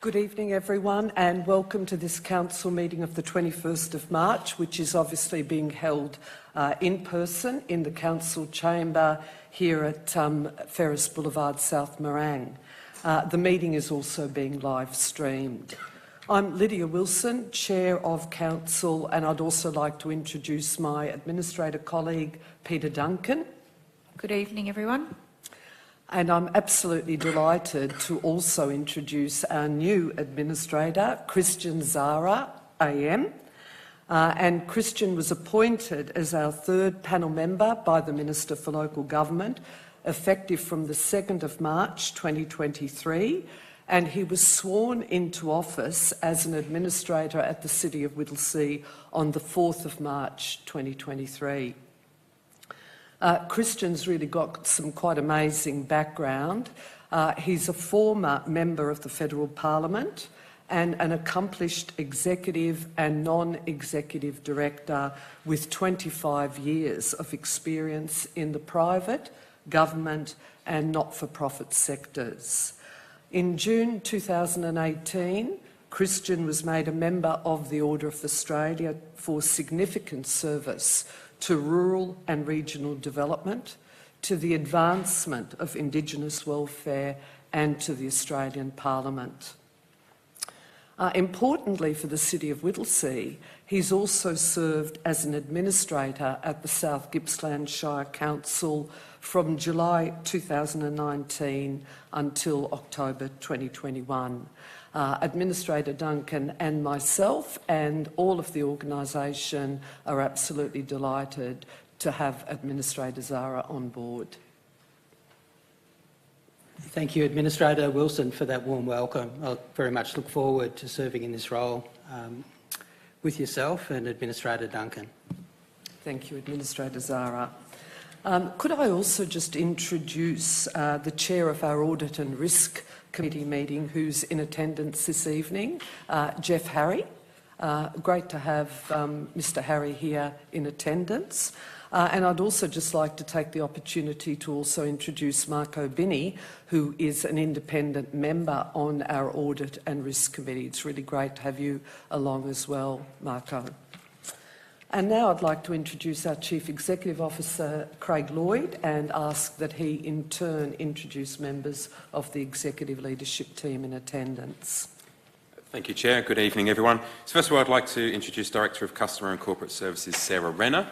Good evening, everyone, and welcome to this council meeting of the 21st of March, which is obviously being held in person in the council chamber here at Ferris Boulevard, South Morang. The meeting is also being live streamed. I'm Lydia Wilson, Chair of Council, and I'd also like to introduce my administrator colleague, Peter Duncan. Good evening, everyone. And I'm absolutely delighted to also introduce our new administrator, Christian Zara, AM. And Christian was appointed as our third panel member by the Minister for Local Government, effective from the 2nd of March 2023, and he was sworn into office as an administrator at the City of Whittlesea on the 4th of March 2023. Christian's really got some quite amazing background. He's a former member of the Federal Parliament and an accomplished executive and non-executive director with 25 years of experience in the private, government and not-for-profit sectors. In June 2018, Christian was made a member of the Order of Australia for significant service to rural and regional development, to the advancement of Indigenous welfare and to the Australian Parliament. Importantly for the City of Whittlesea, he's also served as an administrator at the South Gippsland Shire Council from July 2019 until October 2021. Administrator Duncan and myself and all of the organisation are absolutely delighted to have Administrator Zara on board. Thank you, Administrator Wilson, for that warm welcome. I very much look forward to serving in this role with yourself and Administrator Duncan. Thank you, Administrator Zara. Could I also just introduce the Chair of our Audit and Risk Committee meeting, who's in attendance this evening, Jeff Harry. Great to have Mr Harry here in attendance. And I'd also just like to take the opportunity to also introduce Marco Binney, who is an independent member on our Audit and Risk Committee. It's really great to have you along as well, Marco. And now I'd like to introduce our Chief Executive Officer, Craig Lloyd, and ask that he in turn introduce members of the executive leadership team in attendance. Thank you, Chair. Good evening, everyone. So first of all, I'd like to introduce Director of Customer and Corporate Services, Sarah Renner,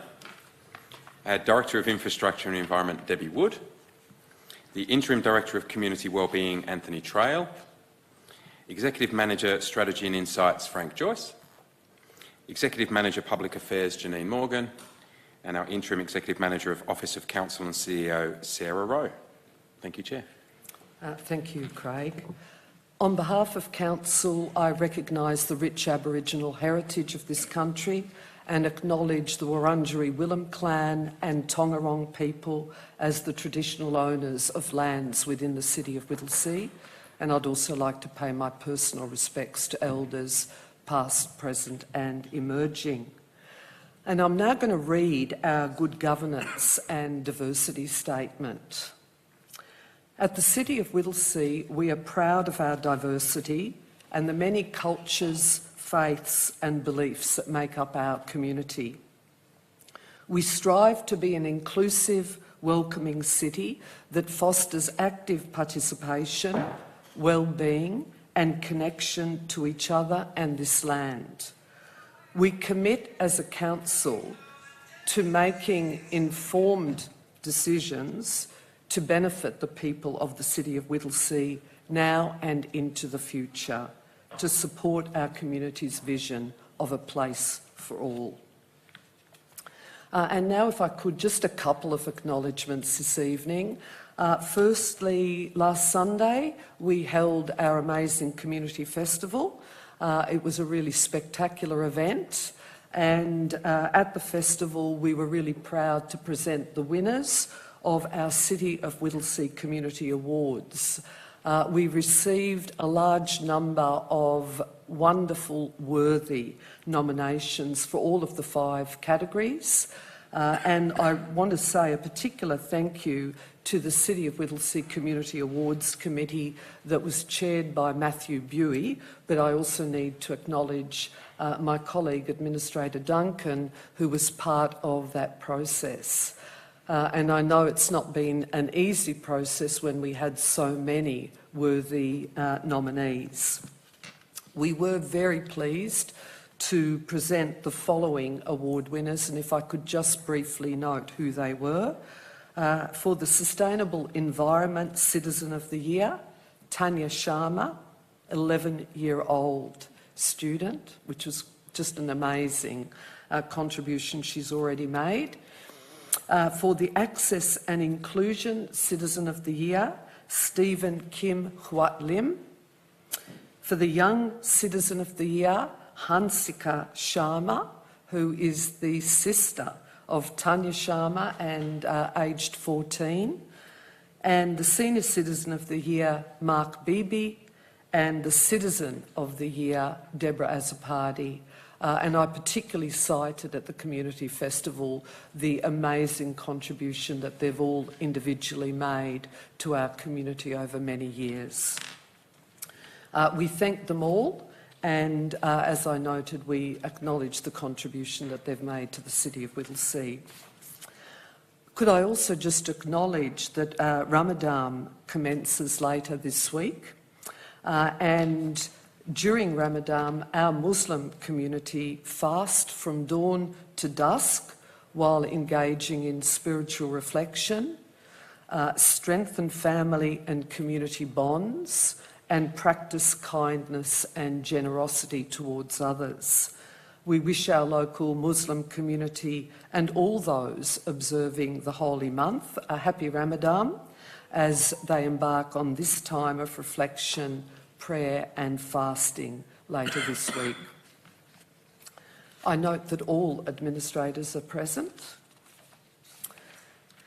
Director of Infrastructure and Environment, Debbie Wood, the Interim Director of Community Wellbeing, Anthony Trail, Executive Manager, Strategy and Insights, Frank Joyce, Executive Manager, Public Affairs, Janine Morgan, and our Interim Executive Manager of Office of Council and CEO, Sarah Rowe. Thank you, Chair. Thank you, Craig. On behalf of Council, I recognise the rich Aboriginal heritage of this country and acknowledge the Wurundjeri Willem clan and Tongarong people as the traditional owners of lands within the City of Whittlesea. And I'd also like to pay my personal respects to Elders past, present and emerging. And I'm now going to read our good governance and diversity statement. At the City of Whittlesea, we are proud of our diversity and the many cultures, faiths and beliefs that make up our community. We strive to be an inclusive, welcoming city that fosters active participation, well-being and connection to each other and this land. We commit as a council to making informed decisions to benefit the people of the City of Whittlesea now and into the future, to support our community's vision of a place for all. And now if I could, just a couple of acknowledgements this evening. Firstly, last Sunday we held our amazing community festival. It was a really spectacular event, and at the festival we were really proud to present the winners of our City of Whittlesea Community Awards. We received a large number of wonderful, worthy nominations for all of the 5 categories. And I want to say a particular thank you to the City of Whittlesea Community Awards Committee that was chaired by Matthew Buey, but I also need to acknowledge my colleague, Administrator Duncan, who was part of that process. And I know it's not been an easy process when we had so many worthy nominees. We were very pleased to present the following award winners, and if I could just briefly note who they were. For the Sustainable Environment Citizen of the Year, Tanya Sharma, 11-year-old student, which was just an amazing contribution she's already made. For the Access and Inclusion Citizen of the Year, Stephen Kim Huat Lim. For the Young Citizen of the Year, Hansika Sharma, who is the sister of Tanya Sharma and aged 14. And the Senior Citizen of the Year, Mark Beebe. And the Citizen of the Year, Deborah Azzopardi. And I particularly cited at the Community Festival the amazing contribution that they've all individually made to our community over many years. We thank them all, and as I noted, we acknowledge the contribution that they've made to the City of Whittlesea. Could I also just acknowledge that Ramadan commences later this week, and during Ramadan, our Muslim community fast from dawn to dusk while engaging in spiritual reflection, strengthen family and community bonds, and practice kindness and generosity towards others. We wish our local Muslim community and all those observing the holy month a happy Ramadan as they embark on this time of reflection, prayer and fasting later this week. I note that all administrators are present.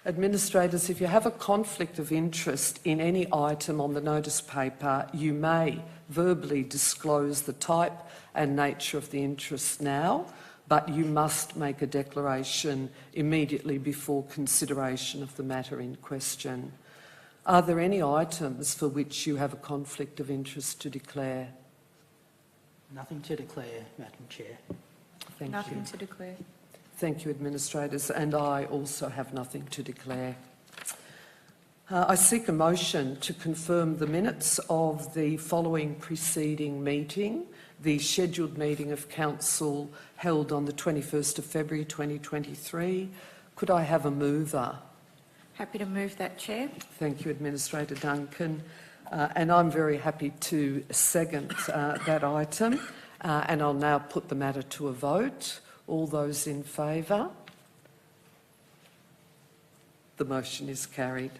Administrators, if you have a conflict of interest in any item on the notice paper, you may verbally disclose the type and nature of the interest now, but you must make a declaration immediately before consideration of the matter in question. Are there any items for which you have a conflict of interest to declare? Nothing to declare, Madam Chair. Thank Nothing you. to declare. Thank you, administrators, and I also have nothing to declare. I seek a motion to confirm the minutes of the following preceding meeting, the scheduled meeting of Council held on the 21st of February 2023. Could I have a mover? Happy to move that, Chair. Thank you, Administrator Duncan. And I'm very happy to second that item. And I'll now put the matter to a vote. All those in favour? The motion is carried.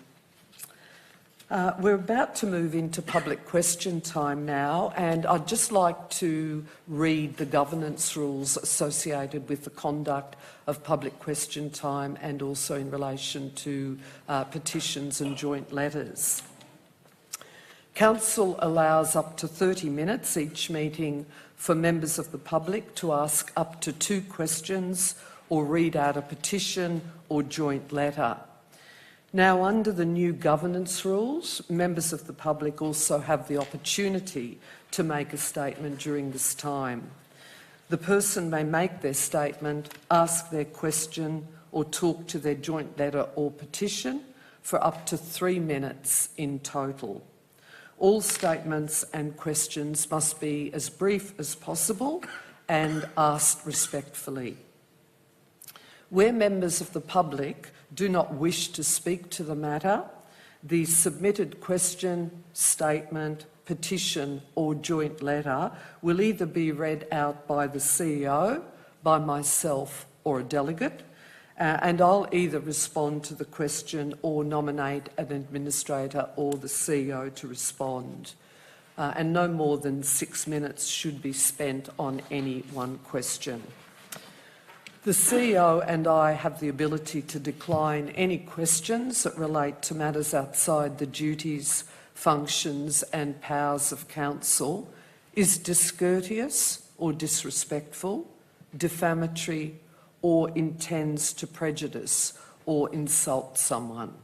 We're about to move into public question time now, and I'd just like to read the governance rules associated with the conduct of public question time and also in relation to petitions and joint letters. Council allows up to 30 minutes each meeting for members of the public to ask up to 2 questions or read out a petition or joint letter. Now, under the new governance rules, members of the public also have the opportunity to make a statement during this time. The person may make their statement, ask their question or talk to their joint letter or petition for up to 3 minutes in total. All statements and questions must be as brief as possible and asked respectfully. Where members of the public do not wish to speak to the matter, the submitted question, statement, petition or joint letter will either be read out by the CEO, by myself or a delegate, and I'll either respond to the question or nominate an administrator or the CEO to respond. And no more than 6 minutes should be spent on any one question. The CEO and I have the ability to decline any questions that relate to matters outside the duties, functions and powers of Council, is discourteous or disrespectful, defamatory or intends to prejudice or insult someone.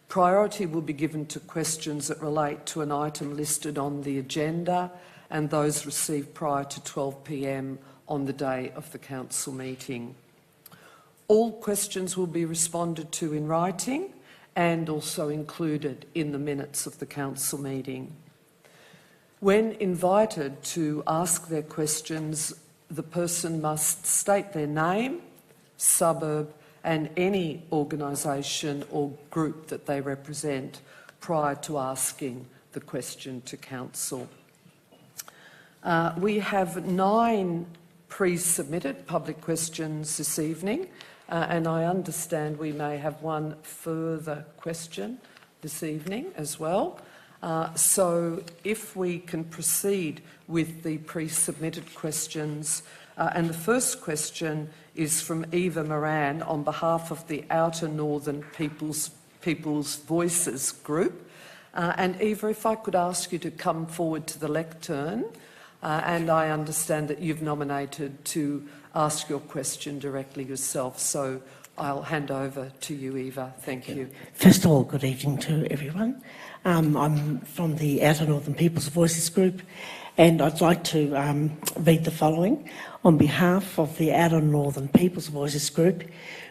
Priority will be given to questions that relate to an item listed on the agenda and those received prior to 12 p.m. on the day of the council meeting. All questions will be responded to in writing and also included in the minutes of the council meeting. When invited to ask their questions, the person must state their name, suburb, and any organisation or group that they represent prior to asking the question to council. We have 9 pre-submitted public questions this evening, and I understand we may have one further question this evening as well. So if we can proceed with the pre-submitted questions, and the first question is from Eva Moran on behalf of the Outer Northern People's Voices group. And Eva, if I could ask you to come forward to the lectern, and I understand that you've nominated to ask your question directly yourself, so I'll hand over to you, Eva. Thank you. First of all, good evening to everyone. I'm from the Outer Northern People's Voices group, and I'd like to read the following. On behalf of the Outer Northern People's Voices group,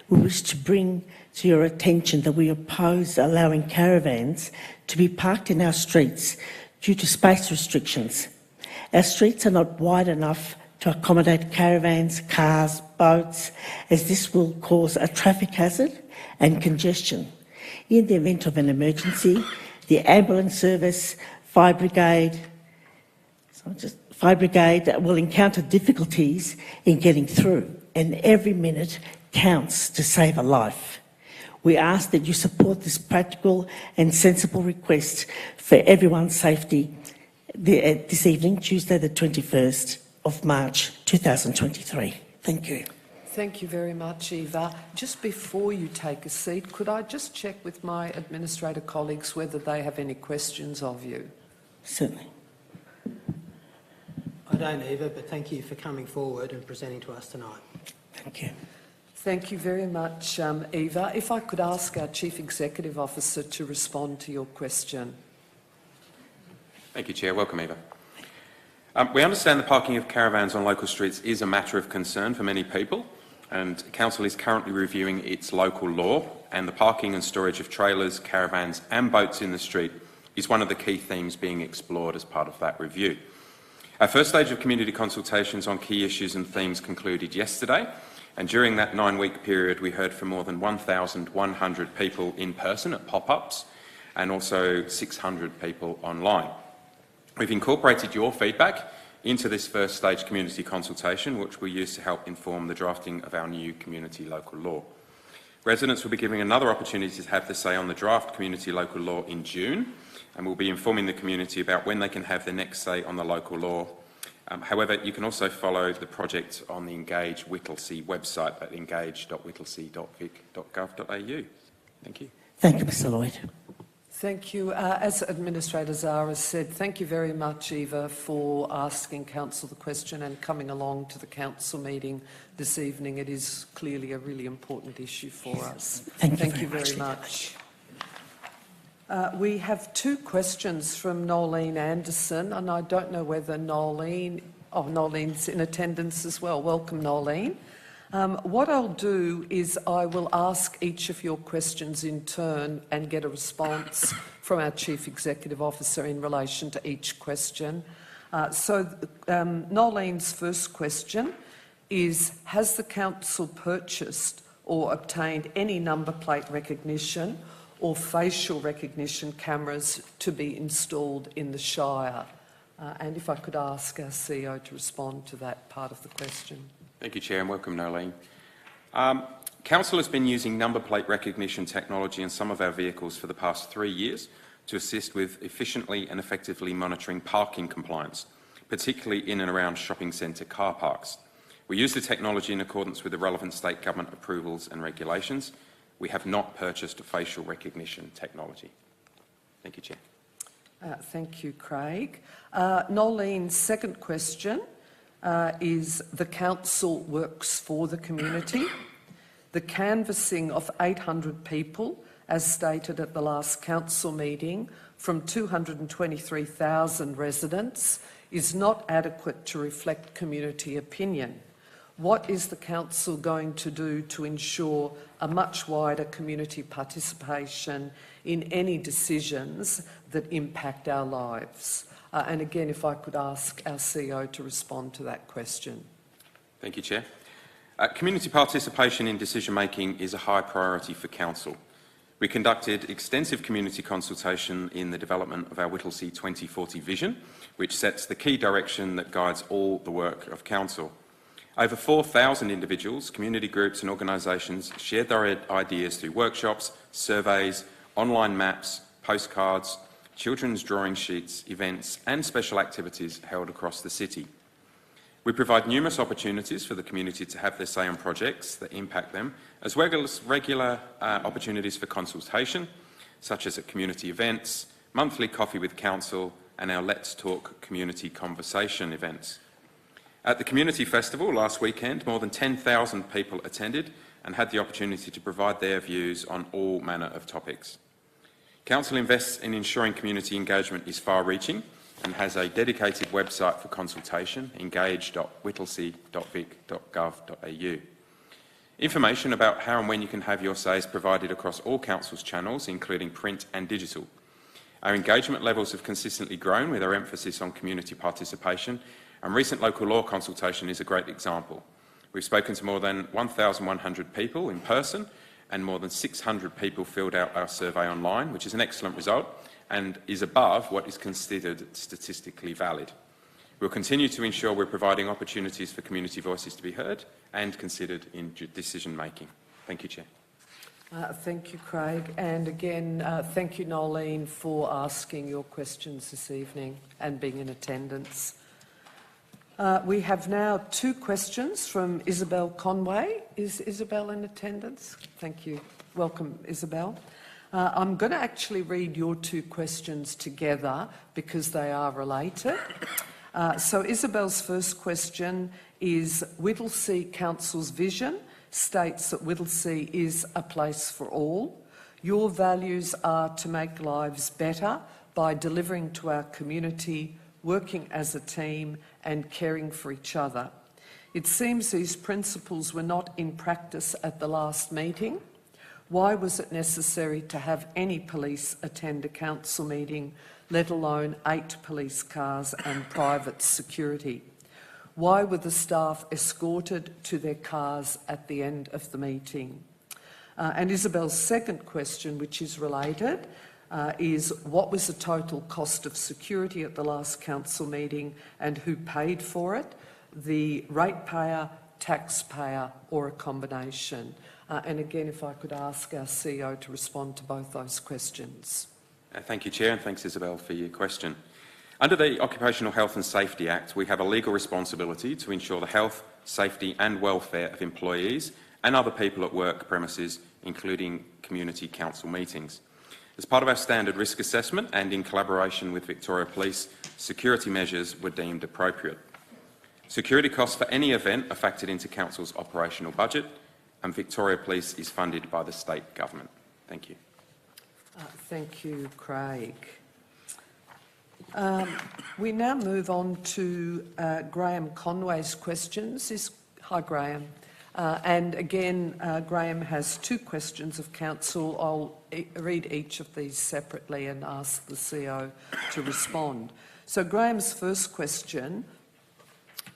we wish to bring to your attention that we oppose allowing caravans to be parked in our streets due to space restrictions. Our streets are not wide enough to accommodate caravans, cars, boats, as this will cause a traffic hazard and congestion. In the event of an emergency, the ambulance service, fire brigade will encounter difficulties in getting through, and every minute counts to save a life. We ask that you support this practical and sensible request for everyone's safety this evening, Tuesday the 21st of March 2023. Thank you. Thank you very much, Eva. Just before you take a seat, could I just check with my administrator colleagues whether they have any questions of you? Certainly. I don't, Eva, but thank you for coming forward and presenting to us tonight. Thank you. Thank you very much, Eva. If I could ask our Chief Executive Officer to respond to your question. Thank you, Chair. Welcome, Eva. We understand the parking of caravans on local streets is a matter of concern for many people, and Council is currently reviewing its local law, and the parking and storage of trailers, caravans and boats in the street is one of the key themes being explored as part of that review. Our first stage of community consultations on key issues and themes concluded yesterday, and during that 9-week period we heard from more than 1,100 people in person at pop-ups and also 600 people online. We've incorporated your feedback into this first stage community consultation, which we'll use to help inform the drafting of our new community local law. Residents will be given another opportunity to have the say on the draft community local law in June, and we'll be informing the community about when they can have the next say on the local law. However, you can also follow the project on the Engage Whittlesea website at engage.whittlesea.vic.gov.au. Thank you. Thank you, Mr. Lloyd. Thank you. As Administrator Zara said, thank you very much, Eva, for asking Council the question and coming along to the Council meeting this evening. It is clearly a really important issue for us. Thank you very much. We have 2 questions from Nolene Anderson, and I don't know whether Nolene's in attendance as well. Welcome, Nolene. What I'll do is I will ask each of your questions in turn and get a response from our Chief Executive Officer in relation to each question. Nolene's first question is, has the Council purchased or obtained any number plate recognition or facial recognition cameras to be installed in the Shire? And if I could ask our CEO to respond to that part of the question. Thank you, Chair, and welcome, Nolene. Council has been using number plate recognition technology in some of our vehicles for the past 3 years to assist with efficiently and effectively monitoring parking compliance, particularly in and around shopping centre car parks. We use the technology in accordance with the relevant state government approvals and regulations. We have not purchased facial recognition technology. Thank you, Chair. Thank you, Craig. Nolene's second question is the council works for the community. The canvassing of 800 people, as stated at the last council meeting, from 223,000 residents, is not adequate to reflect community opinion. What is the council going to do to ensure a much wider community participation in any decisions that impact our lives? And again, if I could ask our CEO to respond to that question. Thank you, Chair. Community participation in decision-making is a high priority for Council. We conducted extensive community consultation in the development of our Whittlesea 2040 vision, which sets the key direction that guides all the work of Council. Over 4,000 individuals, community groups and organisations shared their ideas through workshops, surveys, online maps, postcards, children's drawing sheets, events and special activities held across the city. We provide numerous opportunities for the community to have their say on projects that impact them, as well as regular opportunities for consultation, such as at community events, monthly coffee with council and our Let's Talk community conversation events. At the Community Festival last weekend, more than 10,000 people attended and had the opportunity to provide their views on all manner of topics. Council invests in ensuring community engagement is far-reaching and has a dedicated website for consultation, engage.whittlesea.vic.gov.au. Information about how and when you can have your say is provided across all Council's channels, including print and digital. Our engagement levels have consistently grown with our emphasis on community participation, and recent local law consultation is a great example. We've spoken to more than 1,100 people in person, and more than 600 people filled out our survey online, which is an excellent result and is above what is considered statistically valid. We'll continue to ensure we're providing opportunities for community voices to be heard and considered in decision-making. Thank you, Chair. Thank you, Craig. And again, thank you, Nolene, for asking your questions this evening and being in attendance. We have now 2 questions from Isabel Conway. Is Isabel in attendance? Thank you. Welcome, Isabel. I'm going to actually read your 2 questions together because they are related. So Isabel's first question is, Whittlesea Council's vision states that Whittlesea is a place for all. Your values are to make lives better by delivering to our community, working as a team and caring for each other. It seems these principles were not in practice at the last meeting. Why was it necessary to have any police attend a council meeting, let alone 8 police cars and private security? Why were the staff escorted to their cars at the end of the meeting? And Isabel's second question, which is related, is what was the total cost of security at the last council meeting and who paid for it? The ratepayer, taxpayer or a combination? And again, if I could ask our CEO to respond to both those questions. Thank you, Chair, and thanks, Isabel, for your question. Under the Occupational Health and Safety Act, we have a legal responsibility to ensure the health, safety and welfare of employees and other people at work premises, including community council meetings. As part of our standard risk assessment and in collaboration with Victoria Police, security measures were deemed appropriate. Security costs for any event are factored into Council's operational budget, and Victoria Police is funded by the state government. Thank you. Thank you, Craig. We now move on to Graham Conway's questions. Hi, Graham. And again, Graham has 2 questions of council. I'll read each of these separately and ask the CEO to respond. So Graham's first question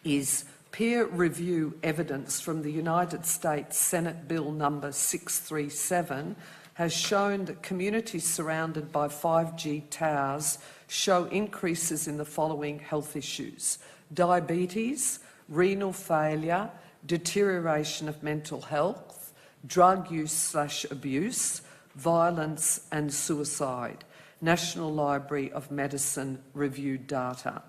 is, peer review evidence from the United States Senate Bill number 637 has shown that communities surrounded by 5G towers show increases in the following health issues: diabetes, renal failure, deterioration of mental health, drug use/abuse, violence and suicide. National Library of Medicine reviewed data.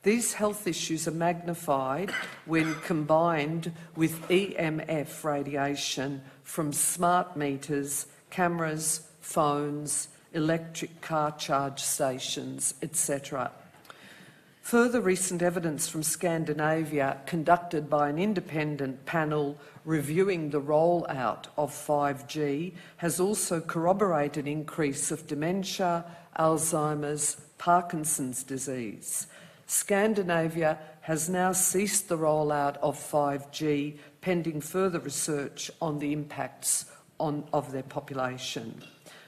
These health issues are magnified when combined with EMF radiation from smart meters, cameras, phones, electric car charge stations, etc. Further recent evidence from Scandinavia, conducted by an independent panel reviewing the rollout of 5G, has also corroborated an increase of dementia, Alzheimer's, Parkinson's disease. Scandinavia has now ceased the rollout of 5G, pending further research on the impacts of their population.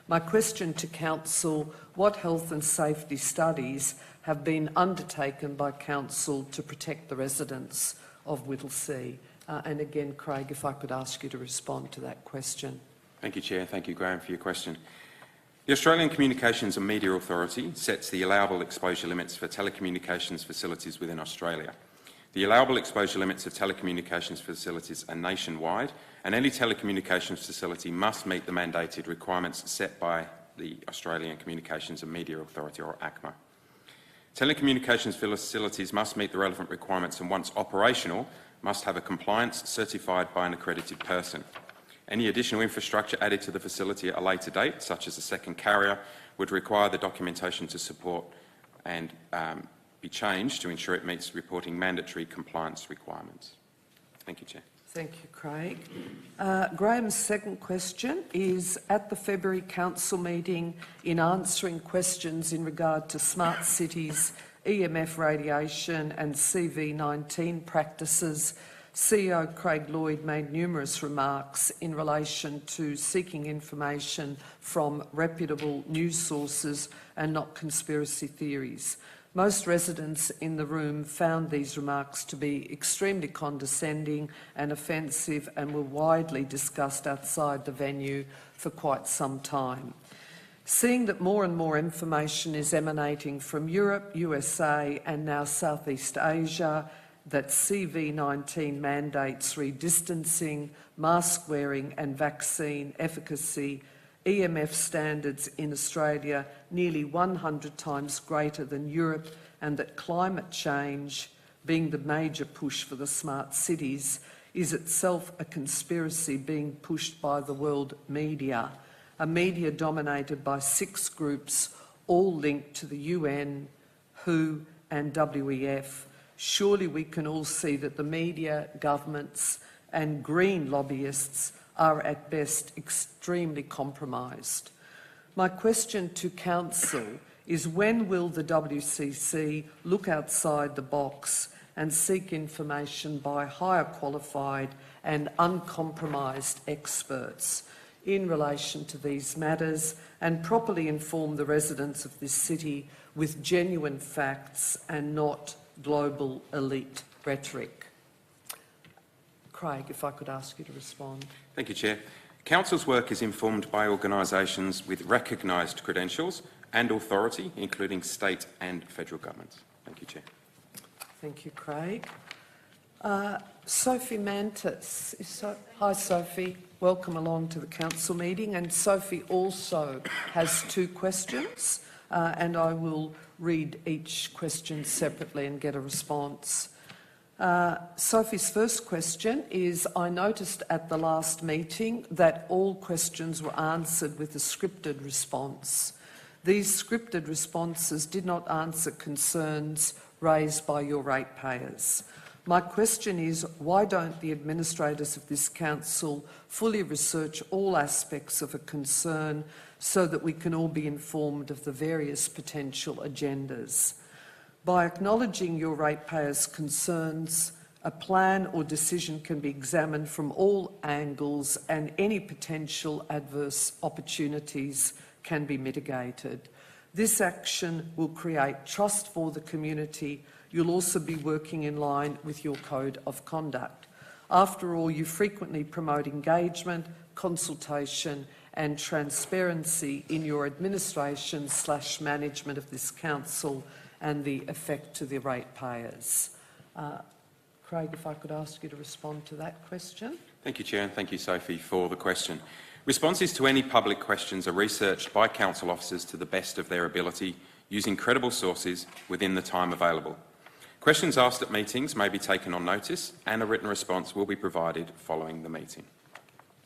My question to Council: what health and safety studies have been undertaken by Council to protect the residents of Whittlesea? And again, Craig, if I could ask you to respond to that question. Thank you, Chair. Thank you, Graham, for your question. The Australian Communications and Media Authority sets the allowable exposure limits for telecommunications facilities within Australia. The allowable exposure limits of telecommunications facilities are nationwide, and any telecommunications facility must meet the mandated requirements set by the Australian Communications and Media Authority, or ACMA. Telecommunications facilities must meet the relevant requirements and, once operational, must have a compliance certified by an accredited person. Any additional infrastructure added to the facility at a later date, such as a second carrier, would require the documentation to support and be changed to ensure it meets reporting mandatory compliance requirements. Thank you, Chair. Thank you, Craig. Graham's second question is: at the February Council meeting, in answering questions in regard to smart cities, EMF radiation and CV19 practices, CEO Craig Lloyd made numerous remarks in relation to seeking information from reputable news sources and not conspiracy theories. Most residents in the room found these remarks to be extremely condescending and offensive, and were widely discussed outside the venue for quite some time. Seeing that more and more information is emanating from Europe, USA and now Southeast Asia, that CV19 mandates redistancing, mask wearing and vaccine efficacy, EMF standards in Australia nearly 100 times greater than Europe, and that climate change, being the major push for the smart cities, is itself a conspiracy being pushed by the world media, a media dominated by 6 groups, all linked to the UN, WHO and WEF. Surely we can all see that the media, governments and green lobbyists are at best extremely compromised. My question to Council is: when will the WCC look outside the box and seek information by higher qualified and uncompromised experts in relation to these matters, and properly inform the residents of this city with genuine facts and not global elite rhetoric? Craig, if I could ask you to respond. Thank you, Chair. Council's work is informed by organisations with recognised credentials and authority, including state and federal governments. Thank you, Chair. Thank you, Craig. Sophie Mantis. Hi, Sophie. Welcome along to the Council meeting. And Sophie also has 2 questions, and I will read each question separately and get a response. Sophie's first question is: I noticed at the last meeting that all questions were answered with a scripted response. These scripted responses did not answer concerns raised by your ratepayers. My question is: why don't the administrators of this council fully research all aspects of a concern so that we can all be informed of the various potential agendas? By acknowledging your ratepayers' concerns, a plan or decision can be examined from all angles and any potential adverse opportunities can be mitigated. This action will create trust for the community. You'll also be working in line with your code of conduct. After all, you frequently promote engagement, consultation and transparency in your administration/management of this council and the effect to the ratepayers. Craig, if I could ask you to respond to that question. Thank you, Chair, and thank you, Sophie, for the question. Responses to any public questions are researched by council officers to the best of their ability, using credible sources within the time available. Questions asked at meetings may be taken on notice, and a written response will be provided following the meeting.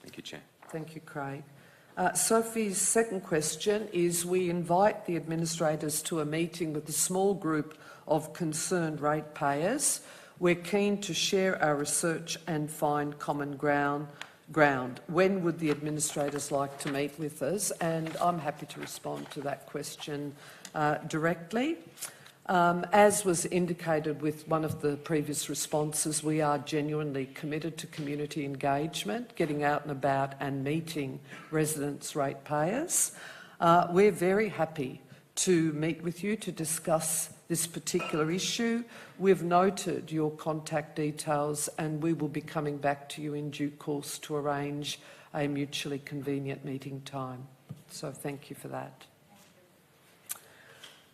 Thank you, Chair. Thank you, Craig. Sophie's second question is, we invite the administrators to a meeting with a small group of concerned ratepayers. We're keen to share our research and find common ground. When would the administrators like to meet with us? And I'm happy to respond to that question directly. As was indicated with one of the previous responses, we are genuinely committed to community engagement, getting out and about and meeting residents, ratepayers. We're very happy to meet with you to discuss this particular issue. We've noted your contact details and we will be coming back to you in due course to arrange a mutually convenient meeting time. So thank you for that.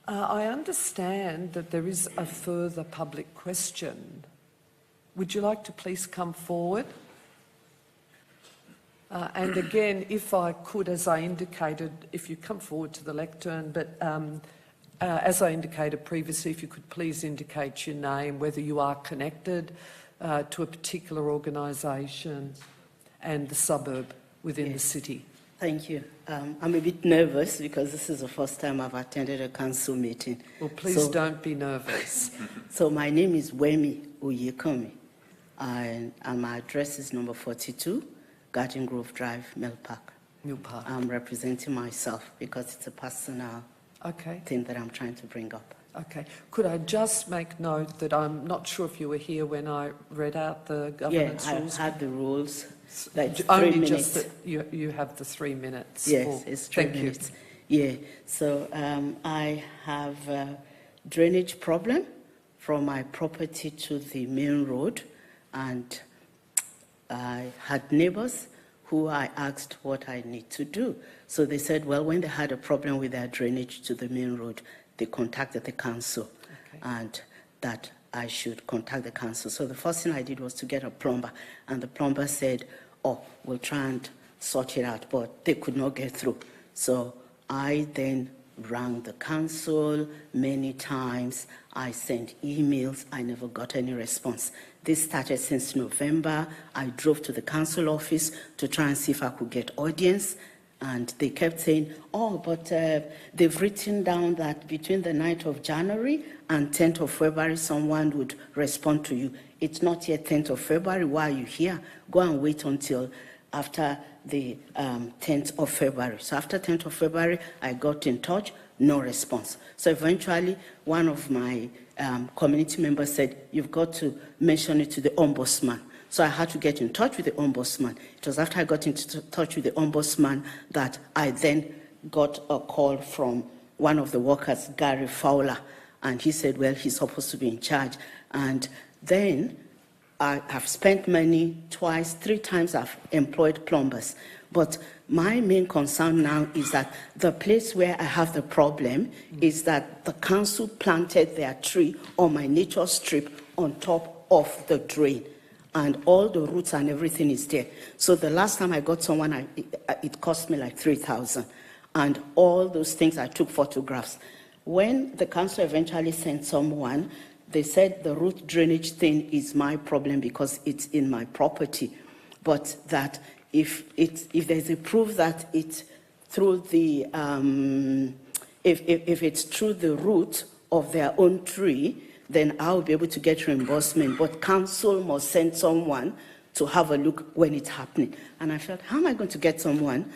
I understand that there is a further public question. Would you like to please come forward? And again, if I could, as I indicated, if you come forward to the lectern, but as I indicated previously, if you could please indicate your name, whether you are connected to a particular organisation and the suburb within the city. Thank you. I'm a bit nervous because this is the first time I've attended a council meeting. Well, please don't be nervous. So my name is Wemi Oyekomi, and my address is number 42, Garden Grove Drive, Mill Park. Mill Park. I'm representing myself because it's a personal thing that I'm trying to bring up. Okay. Could I just make note that I'm not sure if you were here when I read out the governance rules? I had the rules. Like Only 3 minutes. just that you have the 3 minutes. Yes, it's 3 minutes. Yeah, so I have a drainage problem from my property to the main road, and I had neighbors who I asked what I need to do. So they said, well, when they had a problem with their drainage to the main road, they contacted the council and that I should contact the council. So the first thing I did was to get a plumber, and the plumber said, oh, we'll try and sort it out, but they could not get through. So I then rang the council many times. I sent emails. I never got any response. This started since November. I drove to the council office to try and see if I could get audience. And they kept saying, oh, but they've written down that between the 9th of January and 10th of February, someone would respond to you. It's not yet 10th of February. Why are you here? Go and wait until after the 10th of February. So after 10th of February, I got in touch, no response. So eventually, one of my community members said, you've got to mention it to the ombudsman. So I had to get in touch with the ombudsman. It was after I got in touch with the ombudsman that I then got a call from one of the workers, Gary Fowler, and he said, well, he's supposed to be in charge. And then I have spent money twice, 3 times I've employed plumbers. But my main concern now is that the place where I have the problem is that the council planted their tree on my nature strip on top of the drain. And all the roots and everything is there. So the last time I got someone, it cost me like 3,000. And all those things, I took photographs. When the council eventually sent someone, they said the root drainage thing is my problem because it's in my property. But that if there's a proof that it's through the, if it's through the root of their own tree, then I'll be able to get reimbursement. But council must send someone to have a look when it's happening. And I felt, how am I going to get someone?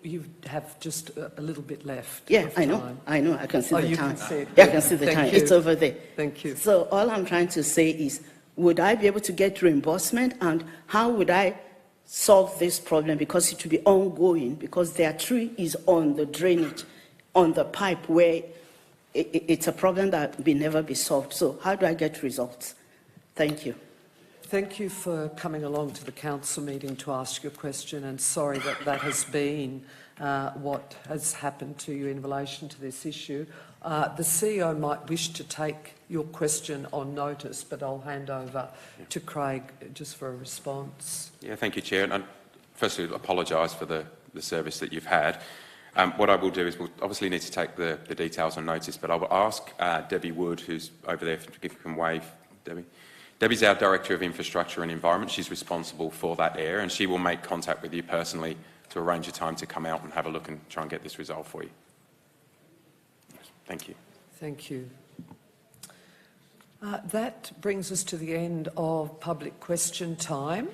You have just a little bit left. Yeah, of I know. time. I know. I can see the you time. Can see it. Yeah, I can see the Thank time. you. It's over there. Thank you. So all I'm trying to say is, would I be able to get reimbursement, and how would I solve this problem? Because it will be ongoing, because their tree is on the drainage, on the pipe where it's a problem that will never be solved. So how do I get results? Thank you. Thank you for coming along to the council meeting to ask your question, and sorry that that has been what has happened to you in relation to this issue. The CEO might wish to take your question on notice, but I'll hand over to Craig just for a response. Yeah, thank you, Chair. And I firstly apologise for the service that you've had. What I will do is we'll obviously need to take the details on notice, but I will ask Debbie Wood, who's over there, if you can wave, Debbie. Debbie's our Director of Infrastructure and Environment. She's responsible for that area, and she will make contact with you personally to arrange a time to come out and have a look and try and get this resolved for you. Thank you. Thank you. That brings us to the end of public question time,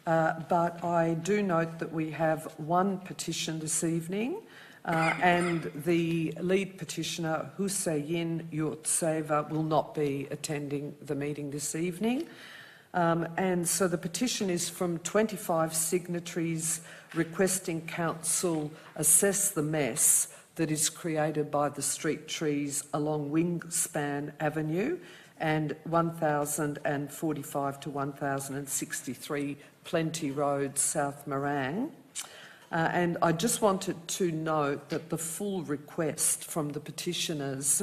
but I do note that we have one petition this evening, and the lead petitioner, Hussein Yurtseva, will not be attending the meeting this evening. And so the petition is from 25 signatories requesting council assess the mess that is created by the street trees along Wingspan Avenue and 1045 to 1063 Plenty Road, South Morang. And I just wanted to note that the full request from the petitioners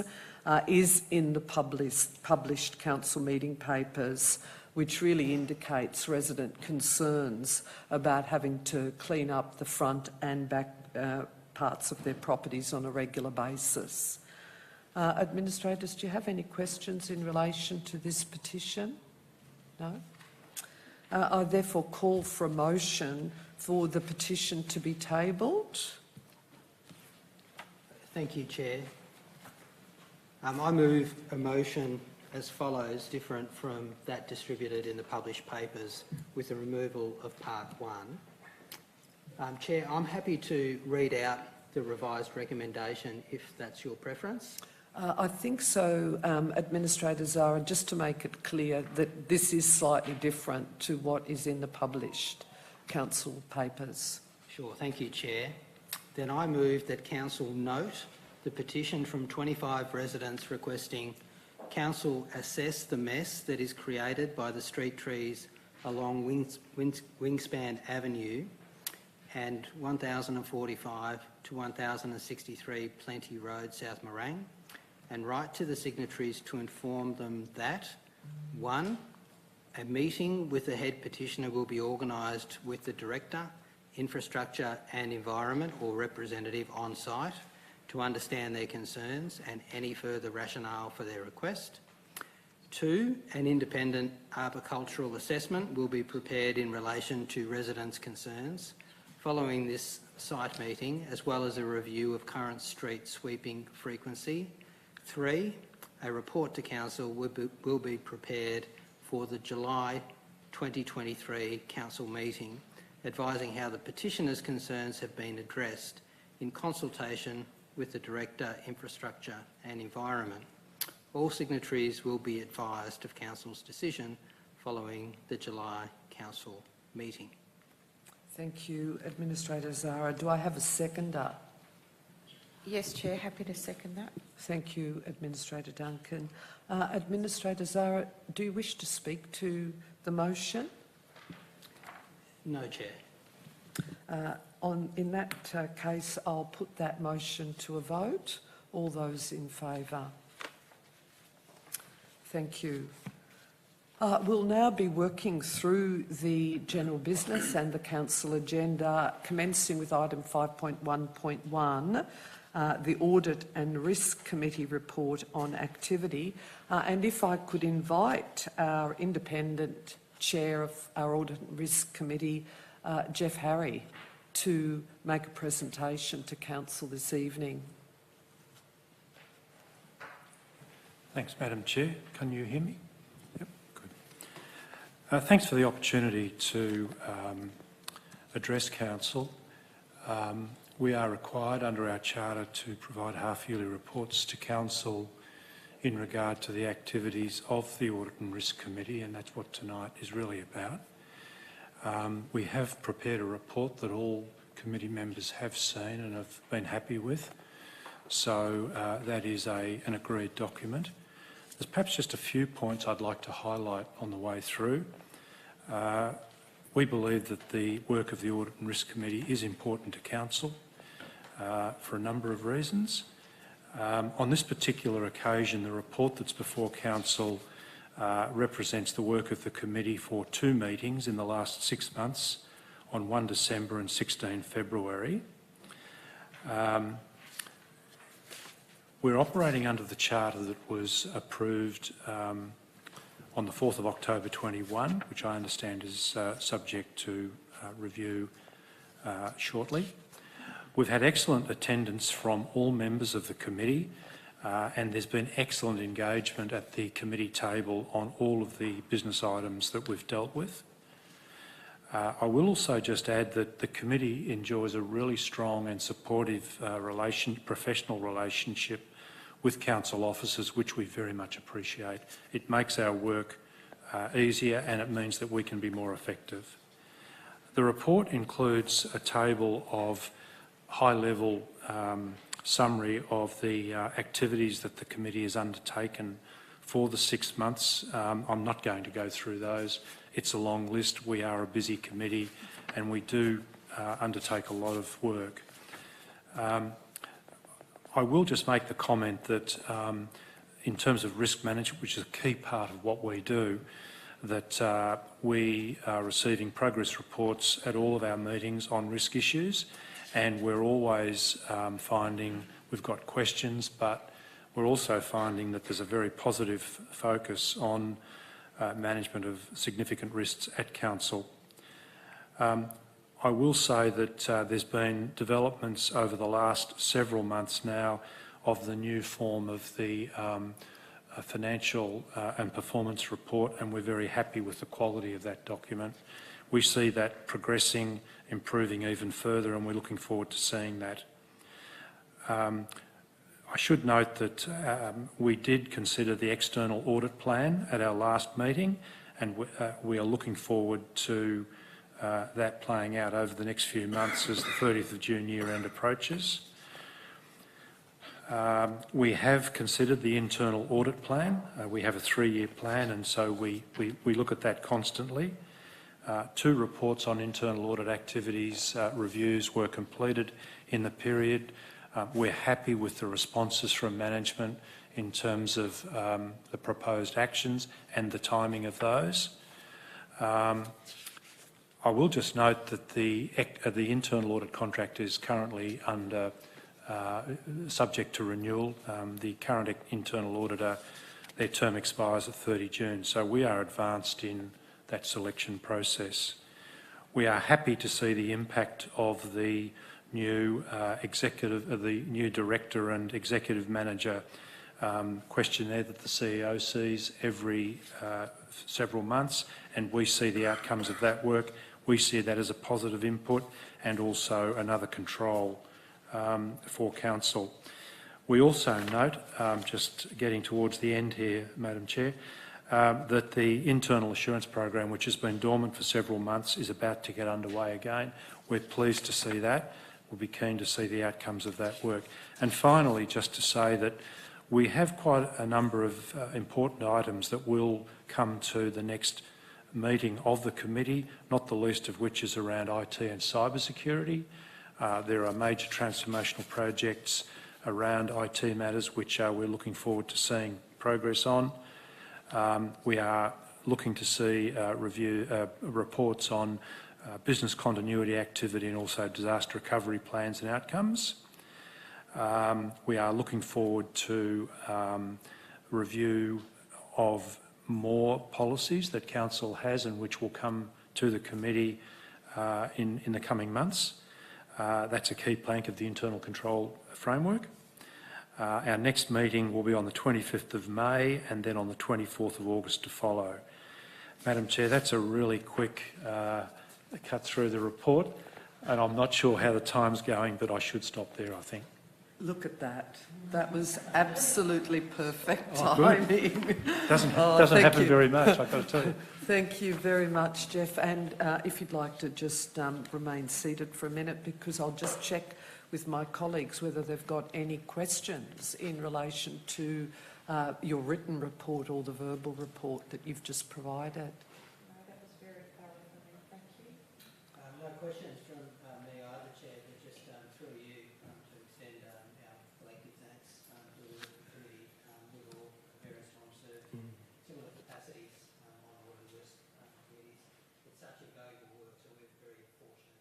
is in the published council meeting papers, which really indicates resident concerns about having to clean up the front and back parts of their properties on a regular basis. Administrators, do you have any questions in relation to this petition? No? I therefore call for a motion for the petition to be tabled. Thank you, Chair. I move a motion as follows, different from that distributed in the published papers, with the removal of Part 1. Chair, I'm happy to read out the revised recommendation if that's your preference. I think so, Administrator Zara, just to make it clear that this is slightly different to what is in the published council papers. Sure, thank you, Chair. Then I move that Council note the petition from 25 residents requesting Council assess the mess that is created by the street trees along Wingspan Avenue and 1045 to 1063 Plenty Road, South Morang, and write to the signatories to inform them that 1. A meeting with the head petitioner will be organised with the Director, Infrastructure and Environment or representative on site to understand their concerns and any further rationale for their request. 2. An independent arboricultural assessment will be prepared in relation to residents' concerns following this site meeting, as well as a review of current street sweeping frequency. 3. A report to Council will be prepared for the July 2023 Council meeting, advising how the petitioner's concerns have been addressed in consultation with the Director, Infrastructure and Environment. All signatories will be advised of Council's decision following the July Council meeting. Thank you, Administrator Zara. Do I have a seconder? Yes, Chair, happy to second that. Thank you, Administrator Duncan. Administrator Zara, do you wish to speak to the motion? No, Chair. In that case, I'll put that motion to a vote. All those in favour? Thank you. We'll now be working through the general business and the council agenda, commencing with item 5.1.1, the Audit and Risk Committee report on activity. And if I could invite our independent chair of our Audit and Risk Committee, Jeff Harry, to make a presentation to council this evening. Thanks, Madam Chair. Can you hear me? Yep, good. Thanks for the opportunity to address council. We are required under our charter to provide half-yearly reports to council in regard to the activities of the Audit and Risk Committee, and that's what tonight is really about. We have prepared a report that all committee members have seen and have been happy with, so that is an agreed document. There's perhaps just a few points I'd like to highlight on the way through. We believe that the work of the Audit and Risk Committee is important to council for a number of reasons. On this particular occasion, the report that's before council represents the work of the committee for 2 meetings in the last 6 months, on 1 December and 16 February. We're operating under the charter that was approved on the 4th of October 21, which I understand is subject to review shortly. We've had excellent attendance from all members of the committee, and there's been excellent engagement at the committee table on all of the business items that we've dealt with. I will also just add that the committee enjoys a really strong and supportive professional relationship with council officers, which we very much appreciate. It makes our work easier, and it means that we can be more effective. The report includes a table of high-level summary of the activities that the committee has undertaken for the 6 months. I'm not going to go through those. It's a long list. We are a busy committee and we do undertake a lot of work. I will just make the comment that in terms of risk management, which is a key part of what we do, that we are receiving progress reports at all of our meetings on risk issues, and we're always finding we've got questions, but we're also finding that there's a very positive focus on management of significant risks at council. I will say that there's been developments over the last several months now of the new form of the financial and performance report, and we're very happy with the quality of that document. We see that progressing, improving even further, and we're looking forward to seeing that. I should note that we did consider the external audit plan at our last meeting, and we are looking forward to that playing out over the next few months as the 30th of June year-end approaches. We have considered the internal audit plan. We have a 3-year plan, and so we look at that constantly. 2 reports on internal audit activities reviews were completed in the period. We're happy with the responses from management in terms of the proposed actions and the timing of those. I will just note that the internal audit contract is currently under subject to renewal. The current internal auditor, their term expires at 30 June, so we are advanced in that selection process. We are happy to see the impact of the new new director and executive manager questionnaire that the CEO sees every several months, and we see the outcomes of that work. We see that as a positive input and also another control for council. We also note, just getting towards the end here, Madam Chair, that the internal assurance program, which has been dormant for several months, is about to get underway again. We're pleased to see that. We'll be keen to see the outcomes of that work. And finally, just to say that we have quite a number of important items that will come to the next meeting of the committee, not the least of which is around IT and cybersecurity. There are major transformational projects around IT matters which we're looking forward to seeing progress on. We are looking to see reports on business continuity activity and also disaster recovery plans and outcomes. We are looking forward to review of more policies that council has and which will come to the committee in the coming months. That's a key plank of the internal control framework. Our next meeting will be on the 25th of May and then on the 24th of August to follow. Madam Chair, that's a really quick cut through the report, and I'm not sure how the time's going, but I should stop there, I think. Look at that. That was absolutely perfect Oh, timing. Doesn't Oh, happen you. very much, I've got to tell you. Thank you very much, Jeff. And if you'd like to just remain seated for a minute, because I'll just check with my colleagues whether they've got any questions in relation to your written report or the verbal report that you've just provided. No, that was very thorough for me. Thank you. No questions from me either, Chair, but just through you to extend our collective thanks to the committee with all various ones served in similar capacities on all of the risk committees. It's such a valuable work, so we're very fortunate.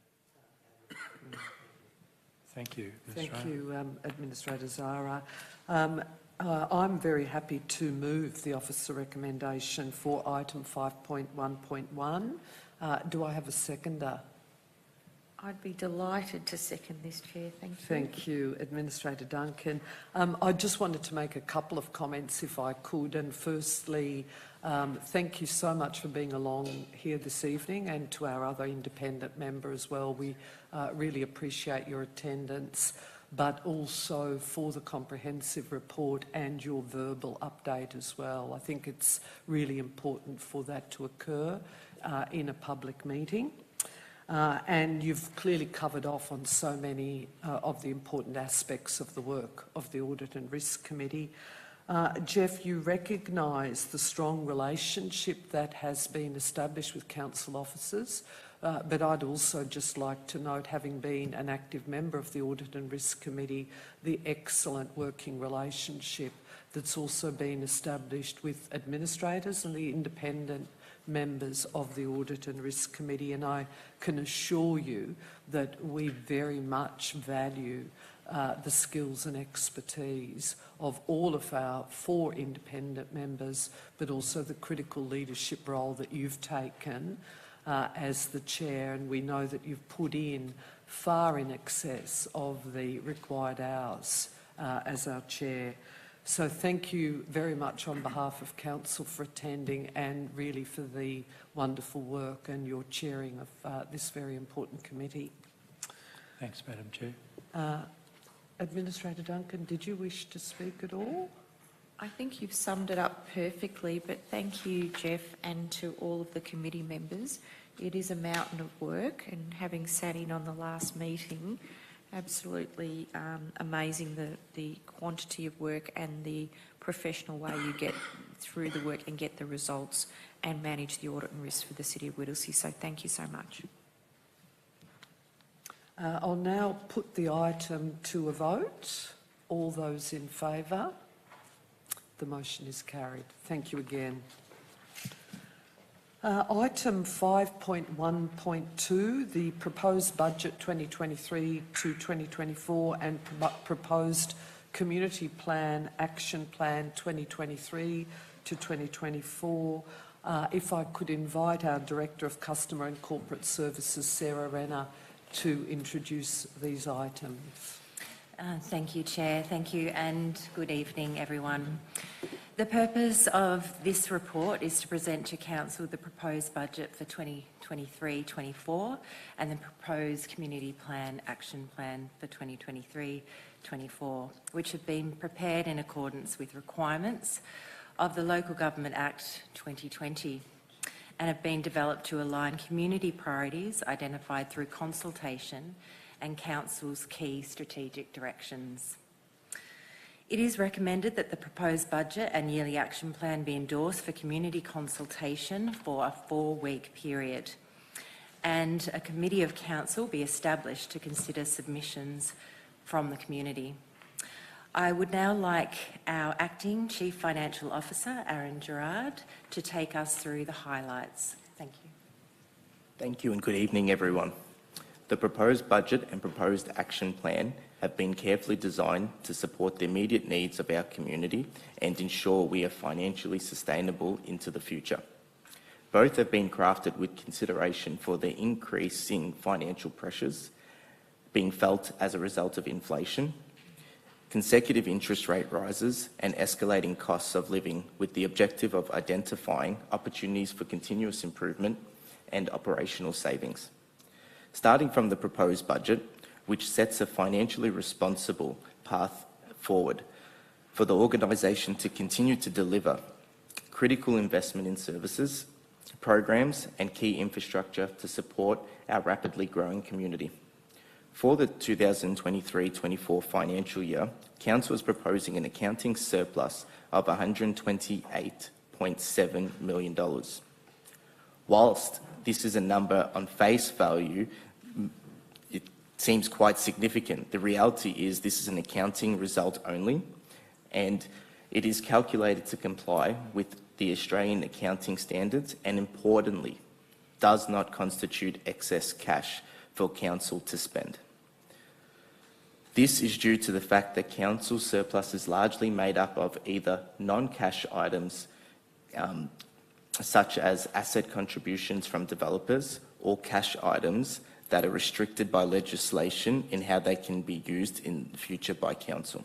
Thank you, Thank Administrator. you, Administrator Zara. I'm very happy to move the officer recommendation for item 5.1.1. Do I have a seconder? I'd be delighted to second this, Chair. Thank you. Thank you, Administrator Duncan. I just wanted to make a couple of comments if I could. And firstly, thank you so much for being along here this evening, and to our other independent member as well. We really appreciate your attendance, but also for the comprehensive report and your verbal update as well. I think it's really important for that to occur in a public meeting. And you've clearly covered off on so many of the important aspects of the work of the Audit and Risk Committee. Jeff, you recognise the strong relationship that has been established with council officers, but I'd also just like to note, having been an active member of the Audit and Risk Committee, the excellent working relationship that's also been established with administrators and the independent members of the Audit and Risk Committee, and I can assure you that we very much value the skills and expertise of all of our 4 independent members, but also the critical leadership role that you've taken as the chair, and we know that you've put in far in excess of the required hours as our chair. So thank you very much on behalf of Council for attending, and really for the wonderful work and your chairing of this very important committee. Thanks, Madam Chair. Administrator Duncan, did you wish to speak at all? I think you've summed it up perfectly, but thank you, Jeff, and to all of the committee members. It is a mountain of work, and having sat in on the last meeting, absolutely amazing the quantity of work and the professional way you get through the work and get the results and manage the audit and risk for the City of Whittlesea. So thank you so much. I'll now put the item to a vote. All those in favour? The motion is carried. Thank you again. Item 5.1.2, the proposed budget 2023 to 2024 and proposed community plan, action plan 2023 to 2024. If I could invite our Director of Customer and Corporate Services, Sarah Renner, to introduce these items. Thank you, Chair. Thank you, and good evening, everyone. The purpose of this report is to present to Council the proposed budget for 2023-24 and the proposed community plan, action plan for 2023-24, which have been prepared in accordance with requirements of the Local Government Act 2020 and have been developed to align community priorities identified through consultation and Council's key strategic directions. It is recommended that the proposed budget and yearly action plan be endorsed for community consultation for a 4-week period, and a committee of Council be established to consider submissions from the community. I would now like our Acting Chief Financial Officer, Aaron Gerard, to take us through the highlights. Thank you. Thank you and good evening, everyone. The proposed budget and proposed action plan have been carefully designed to support the immediate needs of our community and ensure we are financially sustainable into the future. Both have been crafted with consideration for the increasing financial pressures being felt as a result of inflation, consecutive interest rate rises and escalating costs of living, with the objective of identifying opportunities for continuous improvement and operational savings. Starting from the proposed budget, which sets a financially responsible path forward for the organisation to continue to deliver critical investment in services, programs and key infrastructure to support our rapidly growing community. For the 2023-24 financial year, Council is proposing an accounting surplus of $128.7 million. Whilst this is a number on face value, it seems quite significant. The reality is this is an accounting result only, and it is calculated to comply with the Australian accounting standards, and importantly, does not constitute excess cash for Council to spend. This is due to the fact that Council's surplus is largely made up of either non-cash items such as asset contributions from developers, or cash items that are restricted by legislation in how they can be used in the future by Council.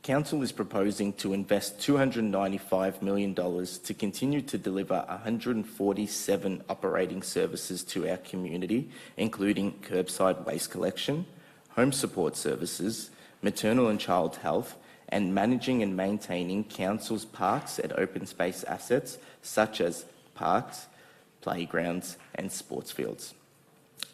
Council is proposing to invest $295 million to continue to deliver 147 operating services to our community, including curbside waste collection, home support services, maternal and child health, and managing and maintaining Council's parks and open space assets such as parks, playgrounds and sports fields.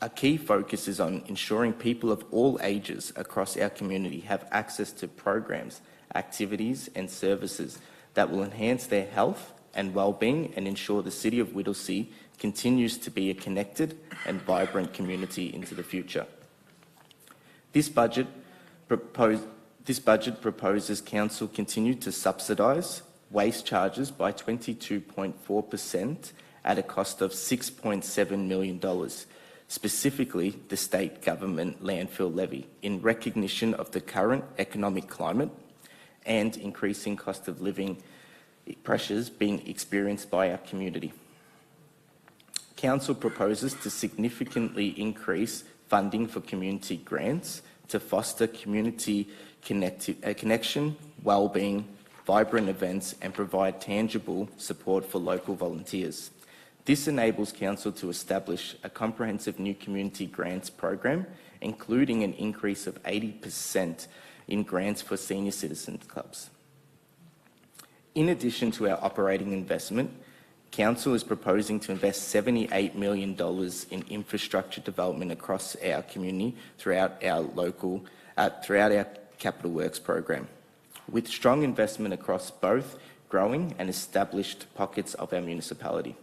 A key focus is on ensuring people of all ages across our community have access to programs, activities and services that will enhance their health and well-being and ensure the City of Whittlesea continues to be a connected and vibrant community into the future. This budget proposes Council continue to subsidise waste charges by 22.4% at a cost of $6.7 million, specifically the state government landfill levy, in recognition of the current economic climate and increasing cost of living pressures being experienced by our community. Council proposes to significantly increase funding for community grants to foster community connection, well-being, vibrant events and provide tangible support for local volunteers. This enables Council to establish a comprehensive new community grants program, including an increase of 80% in grants for senior citizen clubs. In addition to our operating investment, Council is proposing to invest $78 million in infrastructure development across our community throughout our capital works program, with strong investment across both growing and established pockets of our municipality.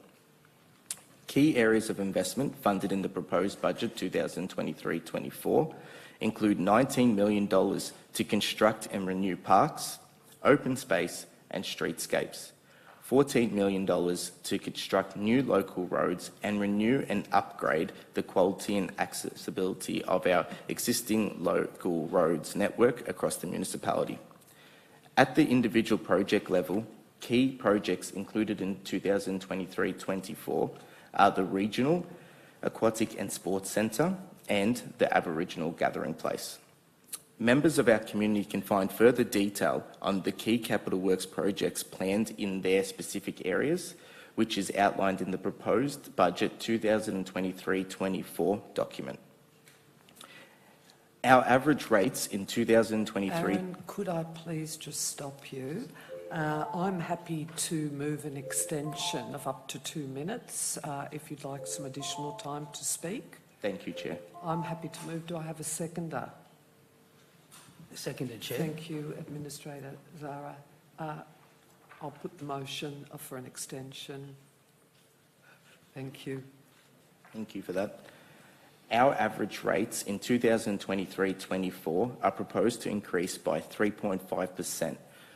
Key areas of investment funded in the proposed budget 2023-24 include $19 million to construct and renew parks, open space and streetscapes, $14 million to construct new local roads and renew and upgrade the quality and accessibility of our existing local roads network across the municipality. At the individual project level, key projects included in 2023-24 are the Regional Aquatic and Sports Centre and the Aboriginal Gathering Place. Members of our community can find further detail on the key capital works projects planned in their specific areas, which is outlined in the proposed budget 2023-24 document. Our average rates in 2023... Aaron, could I please just stop you? I'm happy to move an extension of up to 2 minutes if you'd like some additional time to speak. Thank you, Chair. I'm happy to move. Do I have a seconder? Seconded, Chair. Thank you, Administrator Zara. I'll put the motion for an extension. Thank you. Thank you for that. Our average rates in 2023-24 are proposed to increase by 3.5%,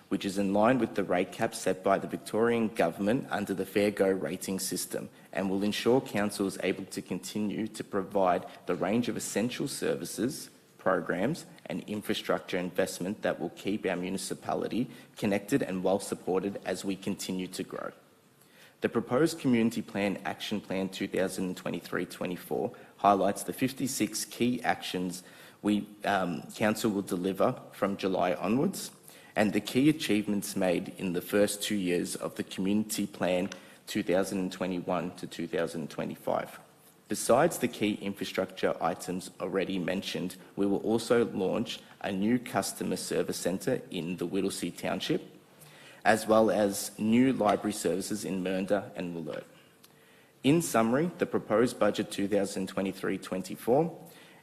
which is in line with the rate cap set by the Victorian Government under the Fair Go rating system and will ensure Council is able to continue to provide the range of essential services, programs and infrastructure investment that will keep our municipality connected and well supported as we continue to grow. The proposed Community Plan Action Plan 2023-24 highlights the 56 key actions Council will deliver from July onwards and the key achievements made in the first 2 years of the Community Plan 2021 to 2025. Besides the key infrastructure items already mentioned, we will also launch a new customer service centre in the Whittlesea Township, as well as new library services in Mernda and Wollert. In summary, the proposed budget 2023-24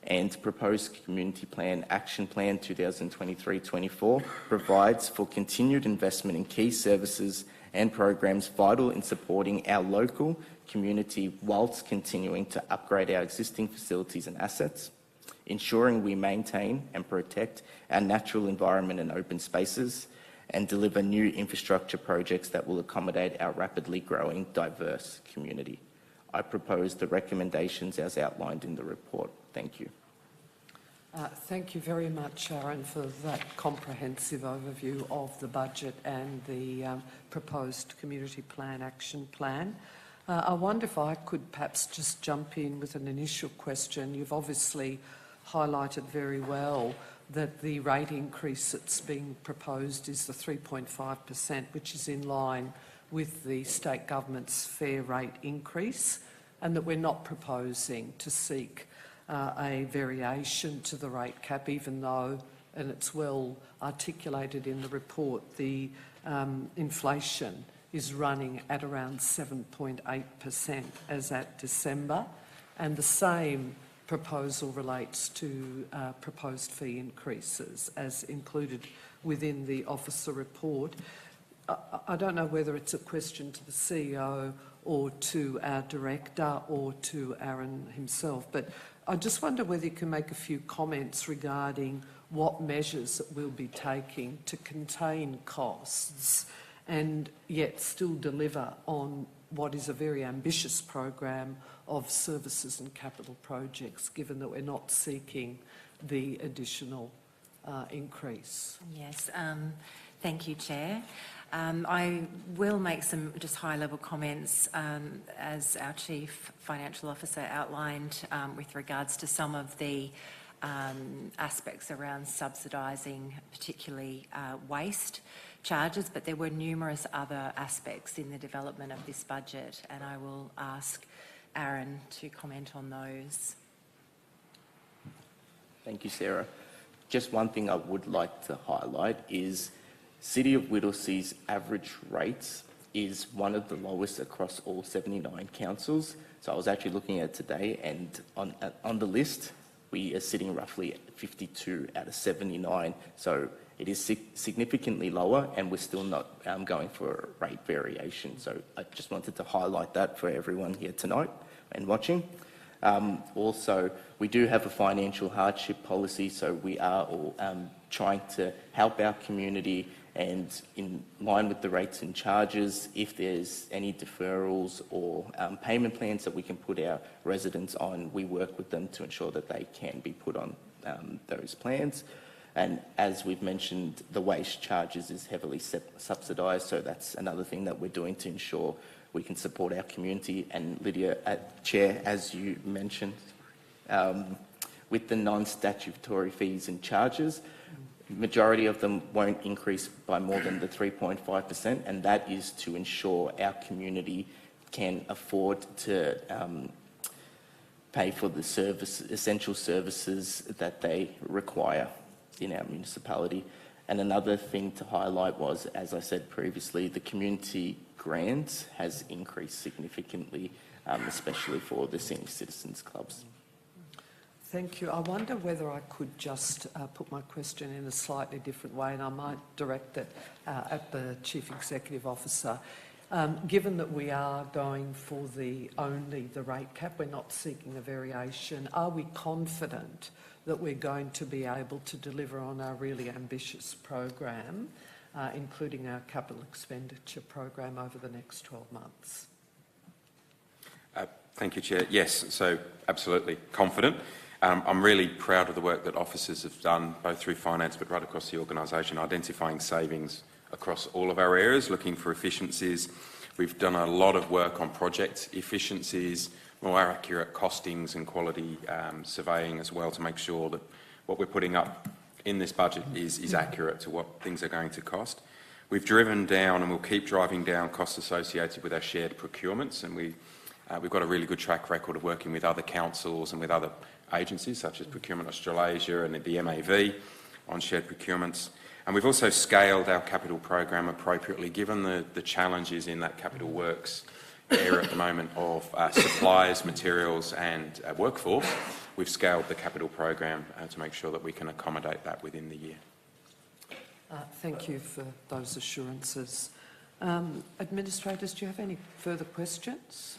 and proposed Community Plan Action Plan 2023-24 provides for continued investment in key services and programs vital in supporting our local community whilst continuing to upgrade our existing facilities and assets, ensuring we maintain and protect our natural environment and open spaces, and deliver new infrastructure projects that will accommodate our rapidly growing diverse community. I propose the recommendations as outlined in the report. Thank you. Thank you very much, Aaron, for that comprehensive overview of the budget and the proposed Community Plan Action Plan. I wonder if I could perhaps just jump in with an initial question. You've obviously highlighted very well that the rate increase that's being proposed is the 3.5%, which is in line with the state government's fair rate increase, and that we're not proposing to seek a variation to the rate cap, even though, and it's well articulated in the report, the inflation is running at around 7.8% as at December, and the same proposal relates to proposed fee increases as included within the officer report. I don't know whether it's a question to the CEO or to our director or to Aaron himself, but I just wonder whether you can make a few comments regarding what measures that we'll be taking to contain costs and yet still deliver on what is a very ambitious program of services and capital projects, given that we're not seeking the additional increase. Yes, thank you, Chair. I will make some just high-level comments as our Chief Financial Officer outlined with regards to some of the aspects around subsidising, particularly waste charges, but there were numerous other aspects in the development of this budget, and I will ask Aaron to comment on those. Thank you, Sarah. Just one thing I would like to highlight is City of Whittlesea's average rates is one of the lowest across all 79 councils. So I was actually looking at it today, and on the list, we are sitting roughly at 52 out of 79. So it is significantly lower, and we're still not going for a rate variation. So I just wanted to highlight that for everyone here tonight and watching. Also, we do have a financial hardship policy, so we are all trying to help our community, and in line with the rates and charges, if there's any deferrals or payment plans that we can put our residents on, we work with them to ensure that they can be put on those plans. And as we've mentioned, the waste charges is heavily subsidised, so that's another thing that we're doing to ensure we can support our community. And Lydia, Chair, as you mentioned, with the non-statutory fees and charges, majority of them won't increase by more than the 3.5%, and that is to ensure our community can afford to pay for the essential services that they require in our municipality. And another thing to highlight was, as I said previously, the community grant has increased significantly, especially for the senior citizens clubs. Thank you. I wonder whether I could just put my question in a slightly different way, and I might direct it at the Chief Executive Officer. Given that we are going for only the rate cap, we're not seeking a variation, are we confident that we're going to be able to deliver on our really ambitious program, including our capital expenditure program over the next 12 months? Thank you, Chair. Yes, so absolutely confident. I'm really proud of the work that officers have done, both through finance but right across the organisation, identifying savings across all of our areas, looking for efficiencies. We've done a lot of work on project efficiencies, more accurate costings and quality surveying as well, to make sure that what we're putting up in this budget is accurate to what things are going to cost. We've driven down and we'll keep driving down costs associated with our shared procurements, and we've got a really good track record of working with other councils and with other agencies such as Procurement Australasia and the MAV on shared procurements. And we've also scaled our capital program appropriately, given the challenges in that capital works area at the moment of supplies, materials and workforce. We've scaled the capital program to make sure that we can accommodate that within the year. Thank you for those assurances. Administrators, do you have any further questions?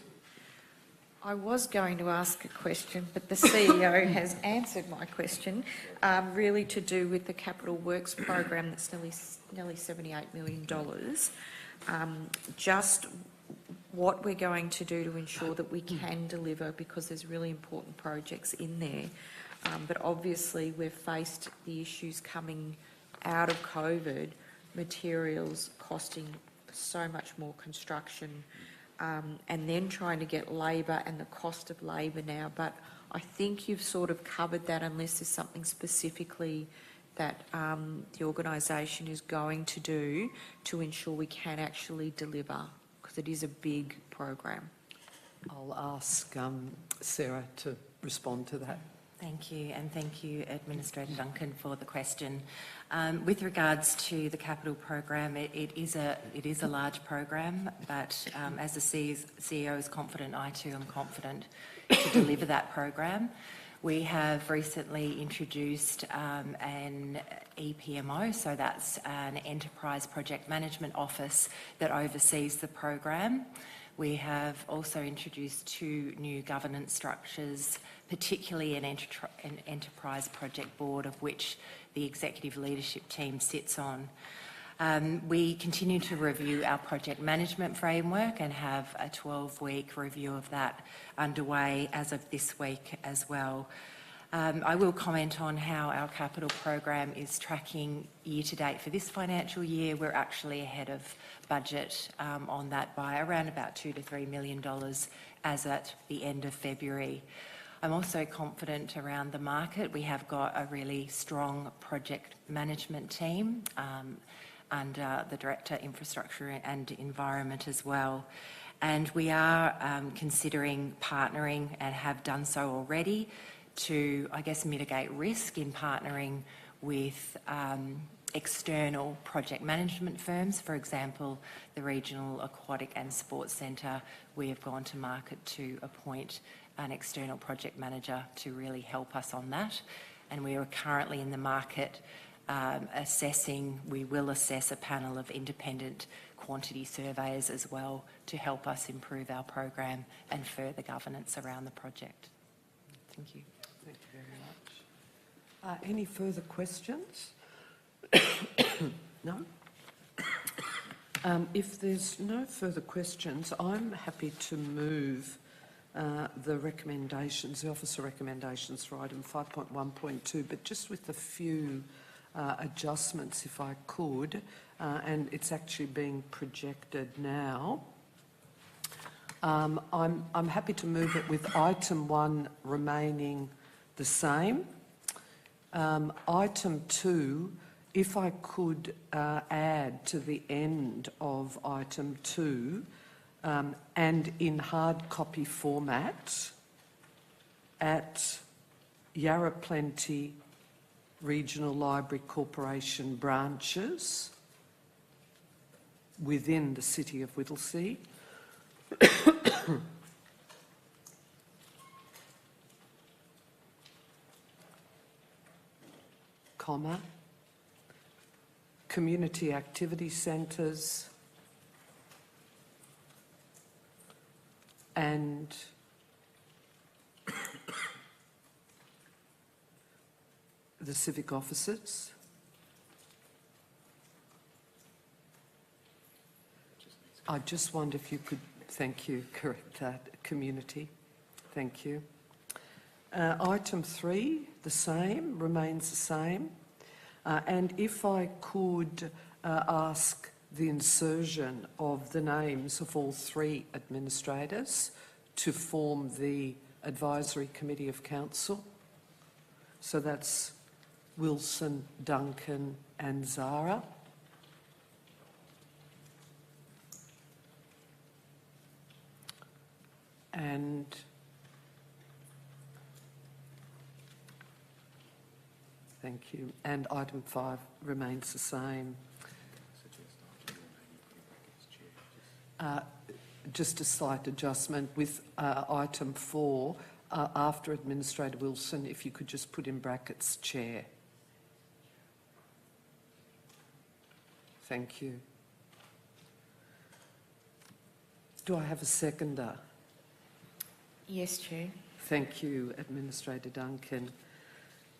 I was going to ask a question, but the CEO has answered my question, really to do with the capital works program that's nearly $78 million. Just what we're going to do to ensure that we can deliver, because there's really important projects in there. But obviously we've faced the issues coming out of COVID, materials costing so much more, construction, and then trying to get labour and the cost of labour now. But I think you've sort of covered that, unless there's something specifically that the organisation is going to do to ensure we can actually deliver, because it is a big program. I'll ask Sarah to respond to that. Thank you, and thank you, Administrator Duncan, for the question. With regards to the capital program, it is a large program, but as the CEO is confident, I too am confident to deliver that program. We have recently introduced an EPMO, so that's an Enterprise Project Management Office that oversees the program. We have also introduced 2 new governance structures, particularly an Enterprise Project Board, of which the Executive Leadership Team sits on. We continue to review our project management framework and have a 12-week review of that underway as of this week as well. I will comment on how our capital program is tracking year to date for this financial year. We're actually ahead of budget on that by around about $2 to $3 million as at the end of February. I'm also confident around the market. We have got a really strong project management team under the Director, Infrastructure and Environment as well. And we are considering partnering, and have done so already, to, I guess, mitigate risk in partnering with external project management firms. For example, the Regional Aquatic and Sports Centre, we have gone to market to appoint an external project manager to really help us on that. And we are currently in the market we will assess a panel of independent quantity surveyors as well to help us improve our program and further governance around the project. Thank you. Thank you very much. Any further questions? No? If there's no further questions, I'm happy to move the recommendations, the officer recommendations for item 5.1.2, but just with a few adjustments, if I could, and it's actually being projected now. I'm happy to move it with item 1 remaining the same. Item 2, if I could add to the end of item 2, and in hard copy format at Yarra Plenty Regional Library Corporation branches within the city of Whittlesea. Comma, community activity centres and the civic offices. I just wonder if you could, thank you, correct that, community. Thank you. Item 3, the same, remains the same. And if I could ask the insertion of the names of all 3 administrators to form the Advisory Committee of Council. So that's Wilson, Duncan and Zara. And thank you. And item 5 remains the same. Just a slight adjustment with item 4, after Administrator Wilson, if you could just put in brackets Chair. Thank you. Do I have a seconder? Yes, Chair. Thank you, Administrator Duncan.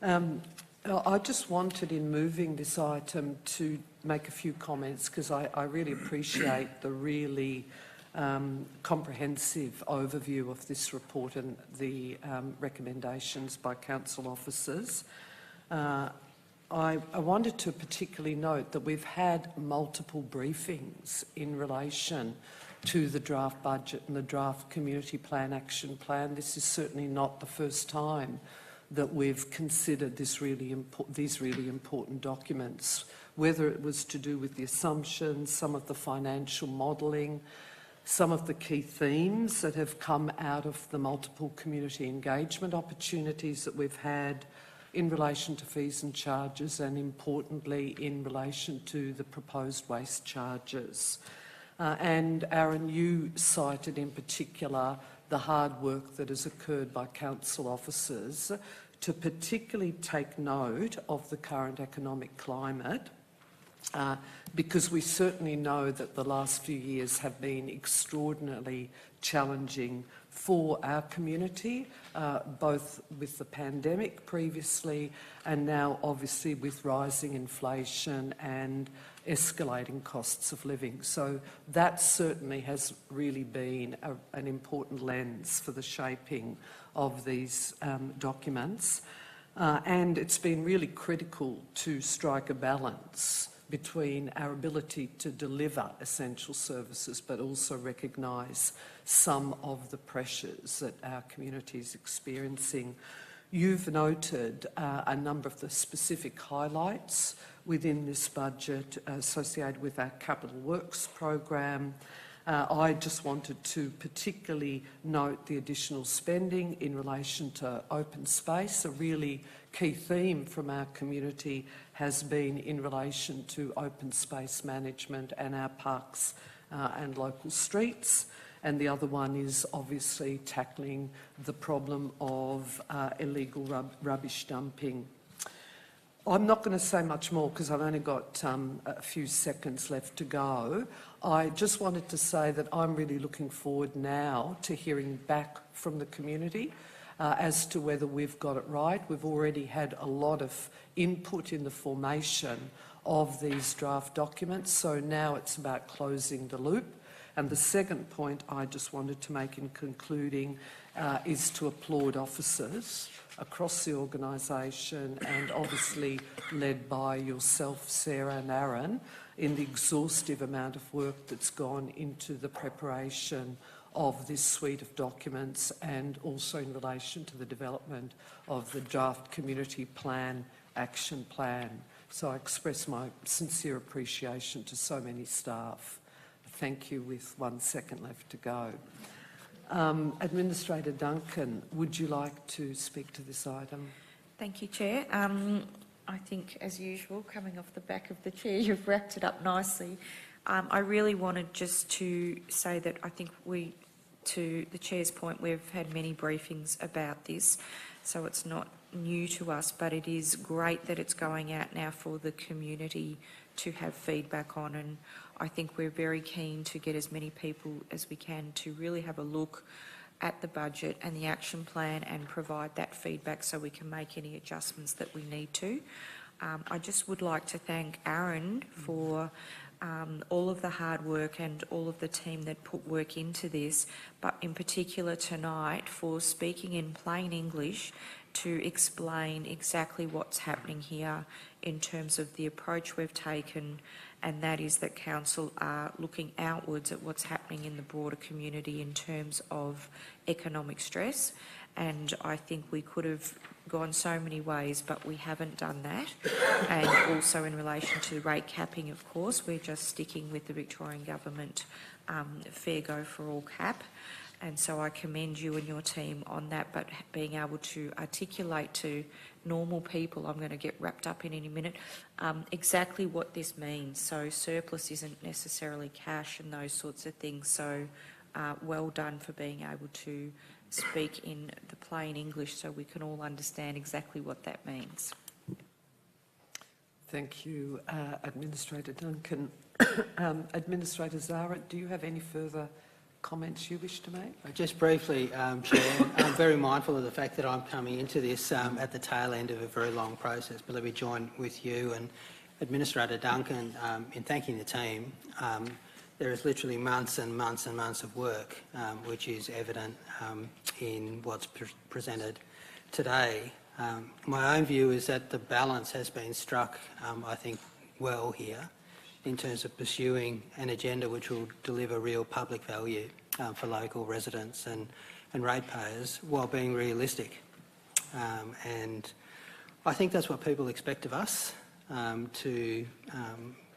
I just wanted, in moving this item, to make a few comments, because I really appreciate the really comprehensive overview of this report and the recommendations by council officers. I wanted to particularly note that we've had multiple briefings in relation to the draft budget and the draft community plan action plan. This is certainly not the first time that we've considered these really important documents, whether it was to do with the assumptions, some of the financial modelling, some of the key themes that have come out of the multiple community engagement opportunities that we've had in relation to fees and charges, and importantly in relation to the proposed waste charges. And Aaron, you cited in particular the hard work that has occurred by council officers to particularly take note of the current economic climate, because we certainly know that the last few years have been extraordinarily challenging for our community, both with the pandemic previously and now obviously with rising inflation and escalating costs of living. So that certainly has really been an important lens for the shaping of these documents. And it's been really critical to strike a balance between our ability to deliver essential services but also recognise some of the pressures that our community is experiencing. You've noted a number of the specific highlights within this budget associated with our capital works program. I just wanted to particularly note the additional spending in relation to open space. A really key theme from our community has been in relation to open space management and our parks and local streets. And the other one is obviously tackling the problem of illegal rubbish dumping. I'm not going to say much more because I've only got a few seconds left to go. I just wanted to say that I'm really looking forward now to hearing back from the community as to whether we've got it right. We've already had a lot of input in the formation of these draft documents, so now it's about closing the loop. And the second point I just wanted to make in concluding is to applaud officers across the organisation, and obviously led by yourself, Sarah and Aaron, in the exhaustive amount of work that's gone into the preparation of this suite of documents, and also in relation to the development of the draft community plan action plan. So I express my sincere appreciation to so many staff. Thank you, with 1 second left to go. Administrator Duncan, would you like to speak to this item? Thank you, Chair. I think, as usual, coming off the back of the Chair, you've wrapped it up nicely. I really wanted just to say that I think to the Chair's point, we've had many briefings about this, so it's not new to us, but it is great that it's going out now for the community to have feedback on, and I think we're very keen to get as many people as we can to really have a look at the budget and the action plan and provide that feedback so we can make any adjustments that we need to. I just would like to thank Aaron for all of the hard work and all of the team that put work into this, but in particular tonight for speaking in plain English to explain exactly what's happening here in terms of the approach we've taken, and that is that council are looking outwards at what's happening in the broader community in terms of economic stress. And I think we could have gone so many ways, but we haven't done that. And also in relation to rate capping, of course, we're just sticking with the Victorian Government fair go for all cap. And so I commend you and your team on that, but being able to articulate to normal people, I'm going to get wrapped up in any minute, exactly what this means. So surplus isn't necessarily cash and those sorts of things. So well done for being able to speak in the plain English so we can all understand exactly what that means. Thank you, Administrator Duncan. Administrator Zara, do you have any further comments you wish to make? Just briefly, Chair, I'm very mindful of the fact that I'm coming into this at the tail end of a very long process, but let me join with you and Administrator Duncan in thanking the team. There is literally months and months and months of work, which is evident in what's presented today. My own view is that the balance has been struck, I think, well here. in terms of pursuing an agenda which will deliver real public value for local residents and ratepayers while being realistic. And I think that's what people expect of us, to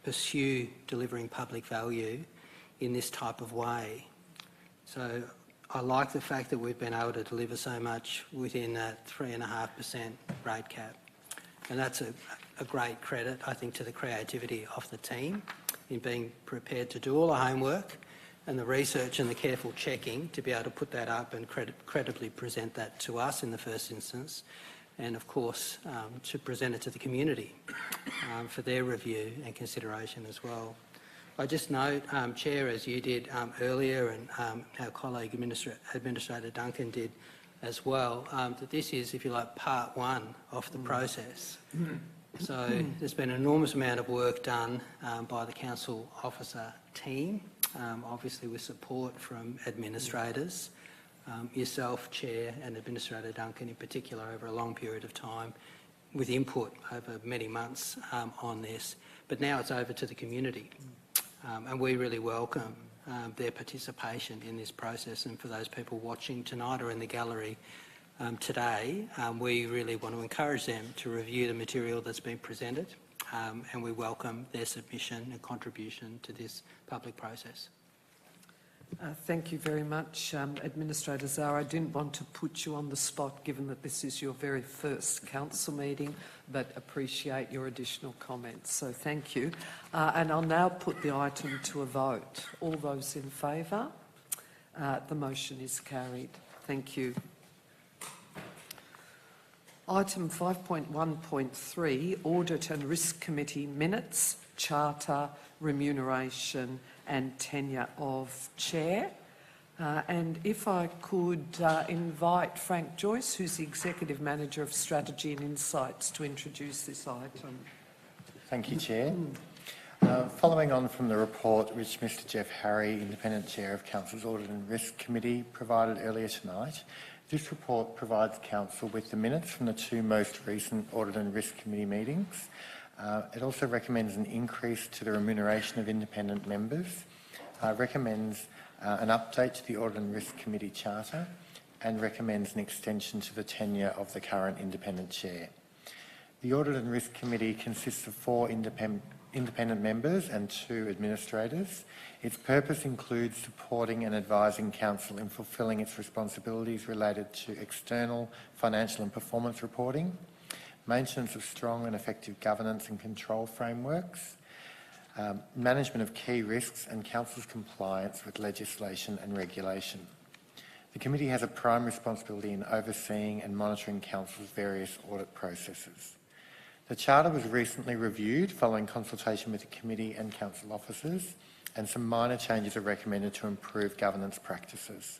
pursue delivering public value in this type of way. So I like the fact that we've been able to deliver so much within that 3.5% rate cap. And that's a great credit, I think, to the creativity of the team in being prepared to do all the homework and the research and the careful checking to be able to put that up and credibly present that to us in the first instance, and of course to present it to the community for their review and consideration as well. I just note, Chair, as you did earlier and our colleague Administrator Duncan did as well, that this is, if you like, part one of the process. So there's been an enormous amount of work done by the council officer team, obviously with support from administrators, yourself, Chair, and Administrator Duncan in particular over a long period of time, with input over many months on this. But now it's over to the community, and we really welcome their participation in this process. And for those people watching tonight or in the gallery today, we really want to encourage them to review the material that's been presented, and we welcome their submission and contribution to this public process. Thank you very much, Administrator Zara. I didn't want to put you on the spot given that this is your very first council meeting, but appreciate your additional comments. So thank you. And I'll now put the item to a vote. All those in favour? The motion is carried. Thank you. Item 5.1.3, Audit and Risk Committee Minutes, Charter, Remuneration and Tenure of Chair. And if I could invite Frank Joyce, who's the Executive Manager of Strategy and Insights, to introduce this item. Thank you, Chair. Following on from the report which Mr Jeff Harry, Independent Chair of Council's Audit and Risk Committee, provided earlier tonight, this report provides Council with the minutes from the two most recent Audit and Risk Committee meetings. It also recommends an increase to the remuneration of independent members, recommends an update to the Audit and Risk Committee Charter, and recommends an extension to the tenure of the current independent chair. The Audit and Risk Committee consists of 4 independent members and 2 administrators. Its purpose includes supporting and advising Council in fulfilling its responsibilities related to external financial and performance reporting, maintenance of strong and effective governance and control frameworks, management of key risks and Council's compliance with legislation and regulation. The committee has a prime responsibility in overseeing and monitoring Council's various audit processes. The Charter was recently reviewed following consultation with the committee and Council officers, and some minor changes are recommended to improve governance practices.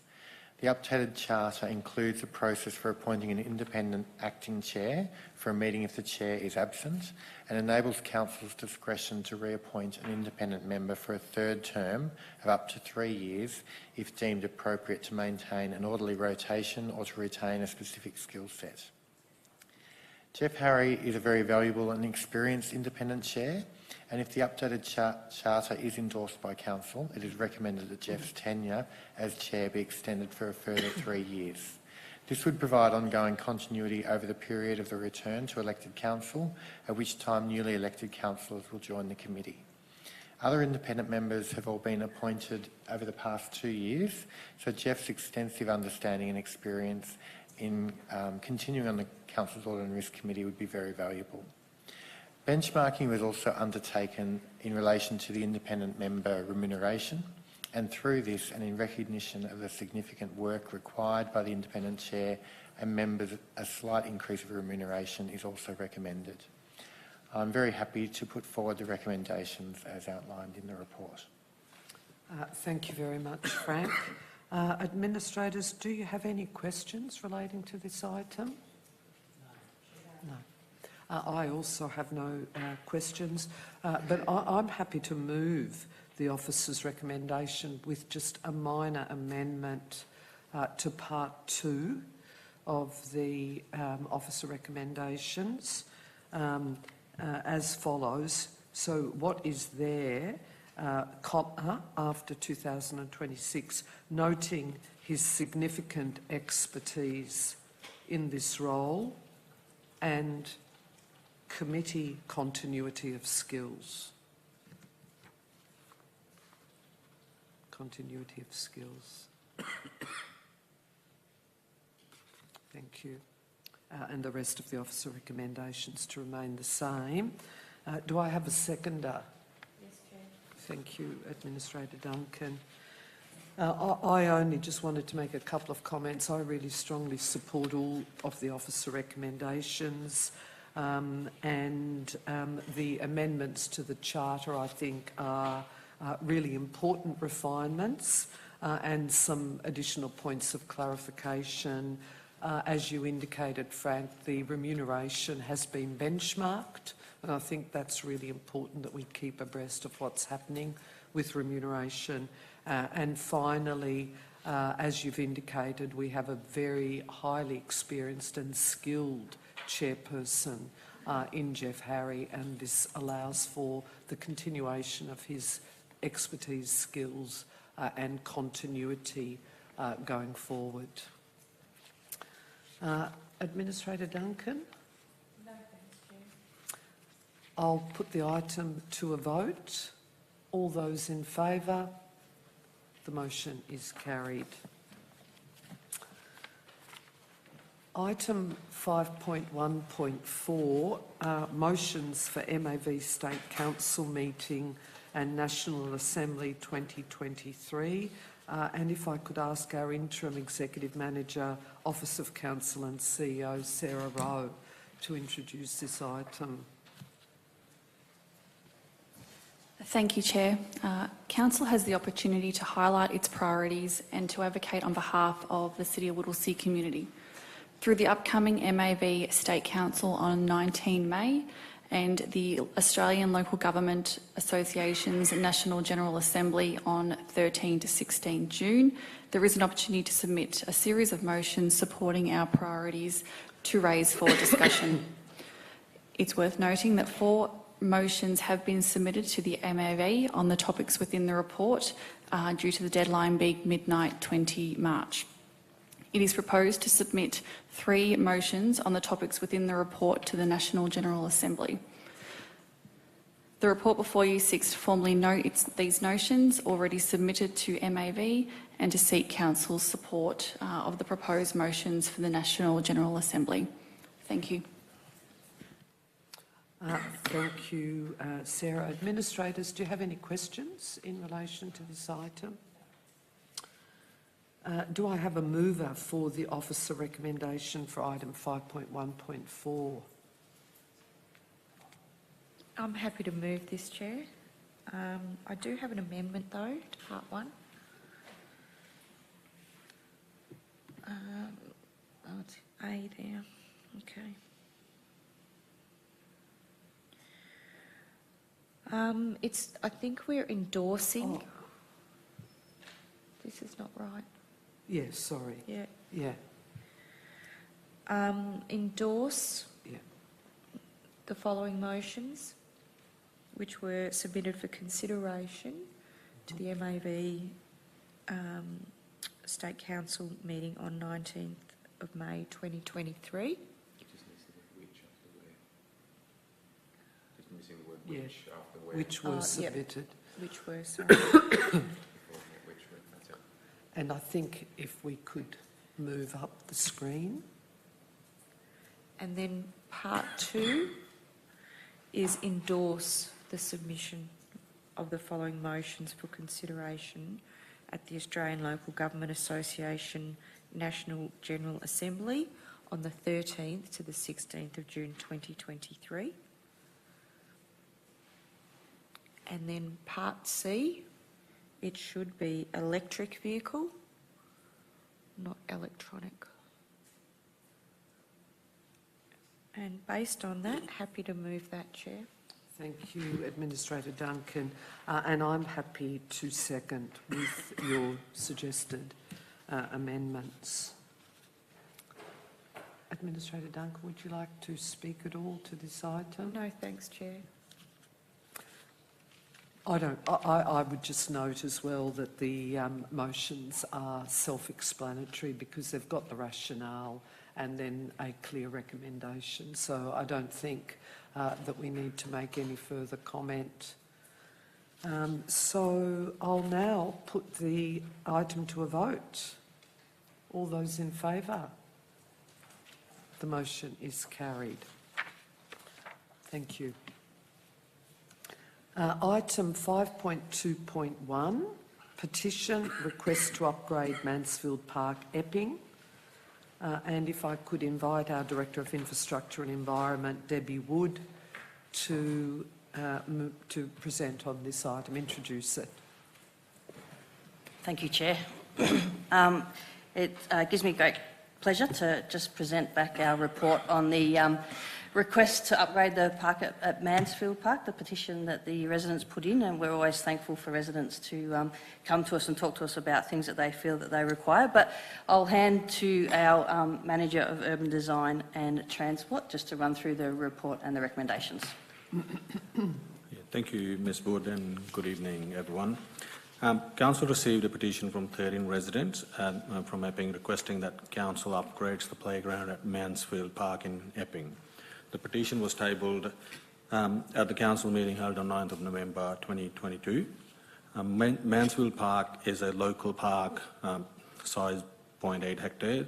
The updated Charter includes a process for appointing an independent acting chair for a meeting if the chair is absent, and enables Council's discretion to reappoint an independent member for a third term of up to 3 years if deemed appropriate to maintain an orderly rotation or to retain a specific skill set. Jeff Harry is a very valuable and experienced independent chair, and if the updated Charter is endorsed by Council, it is recommended that Jeff's tenure as chair be extended for a further 3 years. This would provide ongoing continuity over the period of the return to elected Council, at which time newly elected councillors will join the committee. Other independent members have all been appointed over the past 2 years, so Jeff's extensive understanding and experience in continuing on the Council's Audit and Risk Committee would be very valuable. Benchmarking was also undertaken in relation to the independent member remuneration, and through this and in recognition of the significant work required by the independent chair and members, a slight increase of remuneration is also recommended. I'm very happy to put forward the recommendations as outlined in the report. Thank you very much, Frank. Administrators, do you have any questions relating to this item? No. I also have no questions, but I'm happy to move the officer's recommendation with just a minor amendment to part 2 of the officer recommendations as follows. So what is there, comma, after 2026, noting his significant expertise in this role and committee continuity of skills. Continuity of skills. Thank you. And the rest of the officer recommendations to remain the same. Do I have a seconder? Yes, Chair. Thank you, Administrator Duncan. I only just wanted to make a couple of comments. I really strongly support all of the officer recommendations, and the amendments to the charter, I think, are really important refinements and some additional points of clarification. As you indicated, Frank, the remuneration has been benchmarked, and I think that's really important that we keep abreast of what's happening with remuneration. And finally, as you've indicated, we have a very highly experienced and skilled chairperson in Jeff Harry, and this allows for the continuation of his expertise, skills and continuity going forward. Administrator Duncan? No, thanks, Chair. I'll put the item to a vote. All those in favour? The motion is carried. Item 5.1.4, motions for MAV State Council meeting and National Assembly 2023. And if I could ask our Interim Executive Manager, Office of Council and CEO, Sarah Rowe, to introduce this item. Thank you, Chair. Council has the opportunity to highlight its priorities and to advocate on behalf of the City of Whittlesea community. Through the upcoming MAV State Council on 19 May and the Australian Local Government Association's National General Assembly on 13 to 16 June, there is an opportunity to submit a series of motions supporting our priorities to raise for discussion. It's worth noting that 4 motions have been submitted to the MAV on the topics within the report due to the deadline being midnight 20 March. It is proposed to submit 3 motions on the topics within the report to the National General Assembly. The report before you seeks to formally note these notions already submitted to MAV and to seek Council's support of the proposed motions for the National General Assembly. Thank you. Thank you, Sarah. Administrators, do you have any questions in relation to this item? Do I have a mover for the officer recommendation for item 5.1.4? I'm happy to move this, Chair. I do have an amendment, though, to part 1. Oh, it's A there. Okay. I think we're endorsing. Oh. This is not right. Yes, sorry. Yeah. Yeah. Endorse Yeah. the following motions, which were submitted for consideration to the MAV State Council meeting on 19th of May 2023. Yes, which were submitted. Which were, sorry. And I think if we could move up the screen. And then part 2 is endorse the submission of the following motions for consideration at the Australian Local Government Association National General Assembly on the 13th to the 16th of June 2023. And then part C, it should be electric vehicle, not electronic. And based on that, happy to move that, Chair. Thank you, Administrator Duncan. And I'm happy to second with your suggested amendments. Administrator Duncan, would you like to speak at all to this item? No, thanks, Chair. I would just note as well that the motions are self-explanatory because they've got the rationale and then a clear recommendation. So I don't think that we need to make any further comment. So I'll now put the item to a vote. All those in favour? The motion is carried. Thank you. Item 5.2.1, petition request to upgrade Mansfield Park, Epping. And if I could invite our Director of Infrastructure and Environment, Debbie Wood, to present on this item, introduce it. Thank you, Chair. It gives me great pleasure to just present back our report on the request to upgrade the park at Mansfield Park, the petition that the residents put in, and we're always thankful for residents to come to us and talk to us about things that they feel that they require. But I'll hand to our Manager of Urban Design and Transport just to run through the report and the recommendations. Thank you, Ms Wood, and good evening, everyone. Council received a petition from 13 residents from Epping requesting that Council upgrades the playground at Mansfield Park in Epping. The petition was tabled at the Council meeting held on 9th of November 2022. Mansfield Park is a local park, size 0.8 hectares,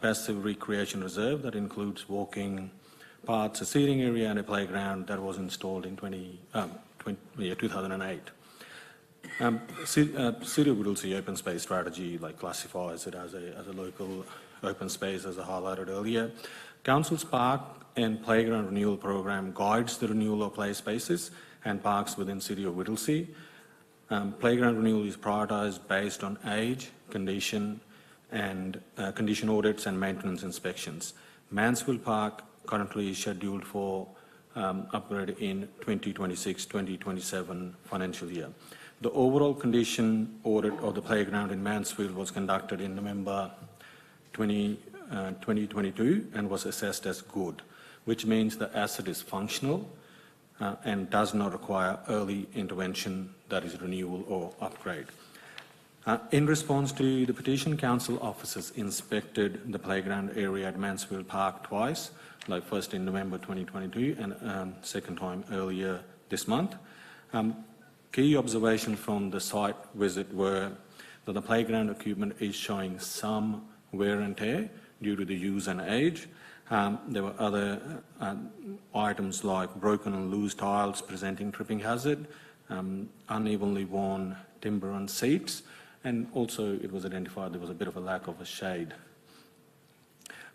passive recreation reserve that includes walking paths, a seating area and a playground that was installed in 2008. City of Whittlesea open space strategy classifies it as a local open space, as I highlighted earlier. Council's park and playground renewal program guides the renewal of play spaces and parks within City of Whittlesea. Playground renewal is prioritised based on age, condition, and condition audits and maintenance inspections. Mansfield Park currently is scheduled for upgrade in 2026-2027 financial year. The overall condition audit of the playground in Mansfield was conducted in November 2022 and was assessed as good, which means the asset is functional and does not require early intervention, that is renewal or upgrade. In response to the petition, Council officers inspected the playground area at Mansfield Park twice, first in November 2022 and second time earlier this month. Key observations from the site visit were that the playground equipment is showing some wear and tear due to the use and age. There were other items like broken and loose tiles presenting tripping hazard, unevenly worn timber on seats, and also it was identified there was a bit of a lack of a shade.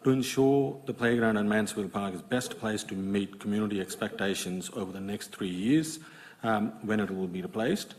To ensure the playground at Mansfield Park is best placed to meet community expectations over the next 3 years, when it will be replaced,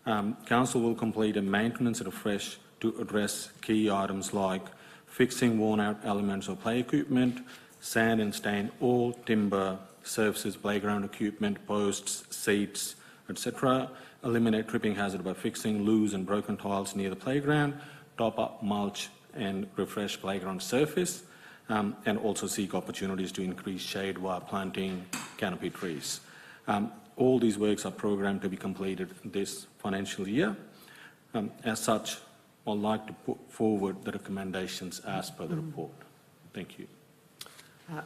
Council will complete a maintenance refresh to address key items like fixing worn-out elements of play equipment, sand and stain all timber surfaces, playground equipment, posts, seats, etc. Eliminate tripping hazard by fixing loose and broken tiles near the playground, top up mulch and refresh playground surface, and also seek opportunities to increase shade while planting canopy trees. All these works are programmed to be completed this financial year. As such, I'd like to put forward the recommendations as per the report. Thank you.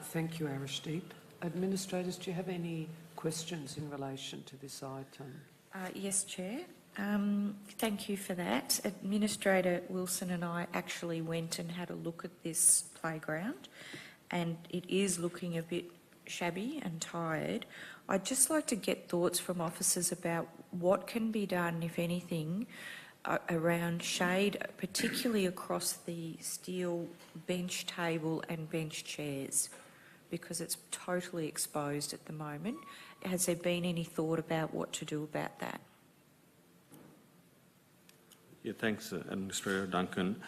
Thank you, Arishdeep. Administrators, do you have any questions in relation to this item? Yes, Chair. Thank you for that. Administrator Wilson and I actually went and had a look at this playground, and it is looking a bit shabby and tired. I'd just like to get thoughts from officers about what can be done, if anything, around shade, particularly across the steel bench table and bench chairs, because it's totally exposed at the moment. Has there been any thought about what to do about that? Yeah, thanks, Administrator Duncan.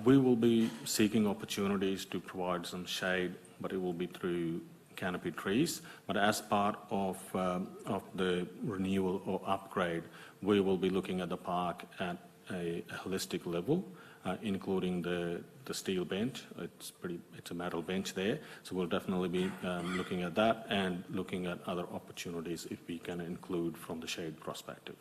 We will be seeking opportunities to provide some shade, but it will be through canopy trees. But as part of the renewal or upgrade, we will be looking at the park at a holistic level, including the steel bench. It's a metal bench there, so we'll definitely be looking at that and looking at other opportunities if we can include from the shade perspective.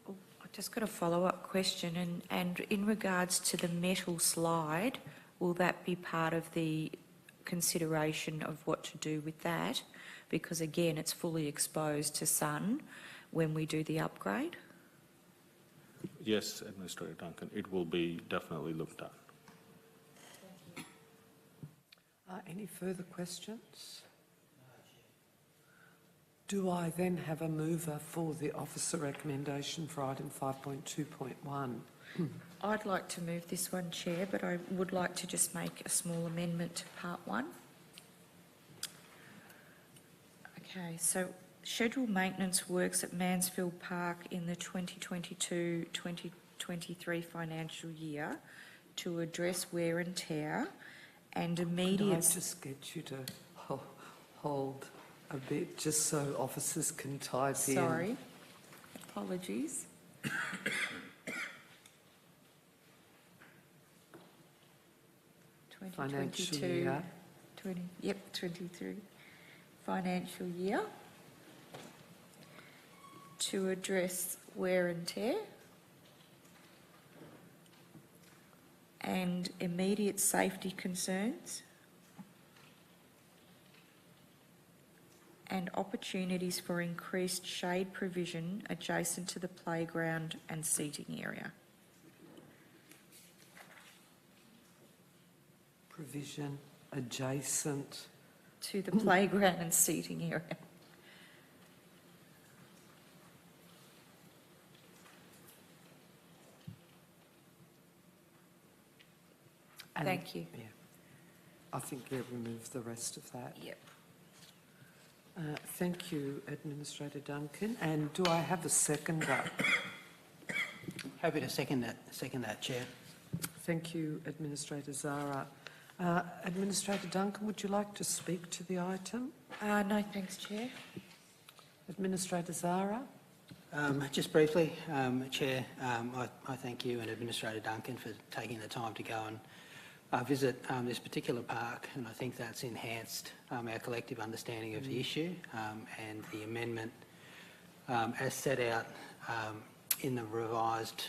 I've just got a follow-up question, and in regards to the metal slide, will that be part of the consideration of what to do with that? Because again, it's fully exposed to sun when we do the upgrade. Yes, Administrator Duncan, it will be definitely looked at. Any further questions? Do I then have a mover for the officer recommendation for item 5.2.1? I'd like to move this one, Chair, but I would like to just make a small amendment to part 1. Okay, so schedule maintenance works at Mansfield Park in the 2022-2023 financial year to address wear and tear and immediate... Could I just get you to hold a bit, just so officers can type in? Sorry, apologies. Financial year. 23 financial year to address wear and tear and immediate safety concerns and opportunities for increased shade provision adjacent to the playground and seating area. Provision adjacent to the playground and seating area. Thank you. Yeah. I think you remove the rest of that. Yep. Thank you, Administrator Duncan. And do I have a seconder? Happy to second that, Chair. Thank you, Administrator Zara. Administrator Duncan, would you like to speak to the item? No, thanks, Chair. Administrator Zara? Just briefly, Chair, I thank you and Administrator Duncan for taking the time to go and visit this particular park, and I think that's enhanced our collective understanding of the issue, and the amendment as set out in the revised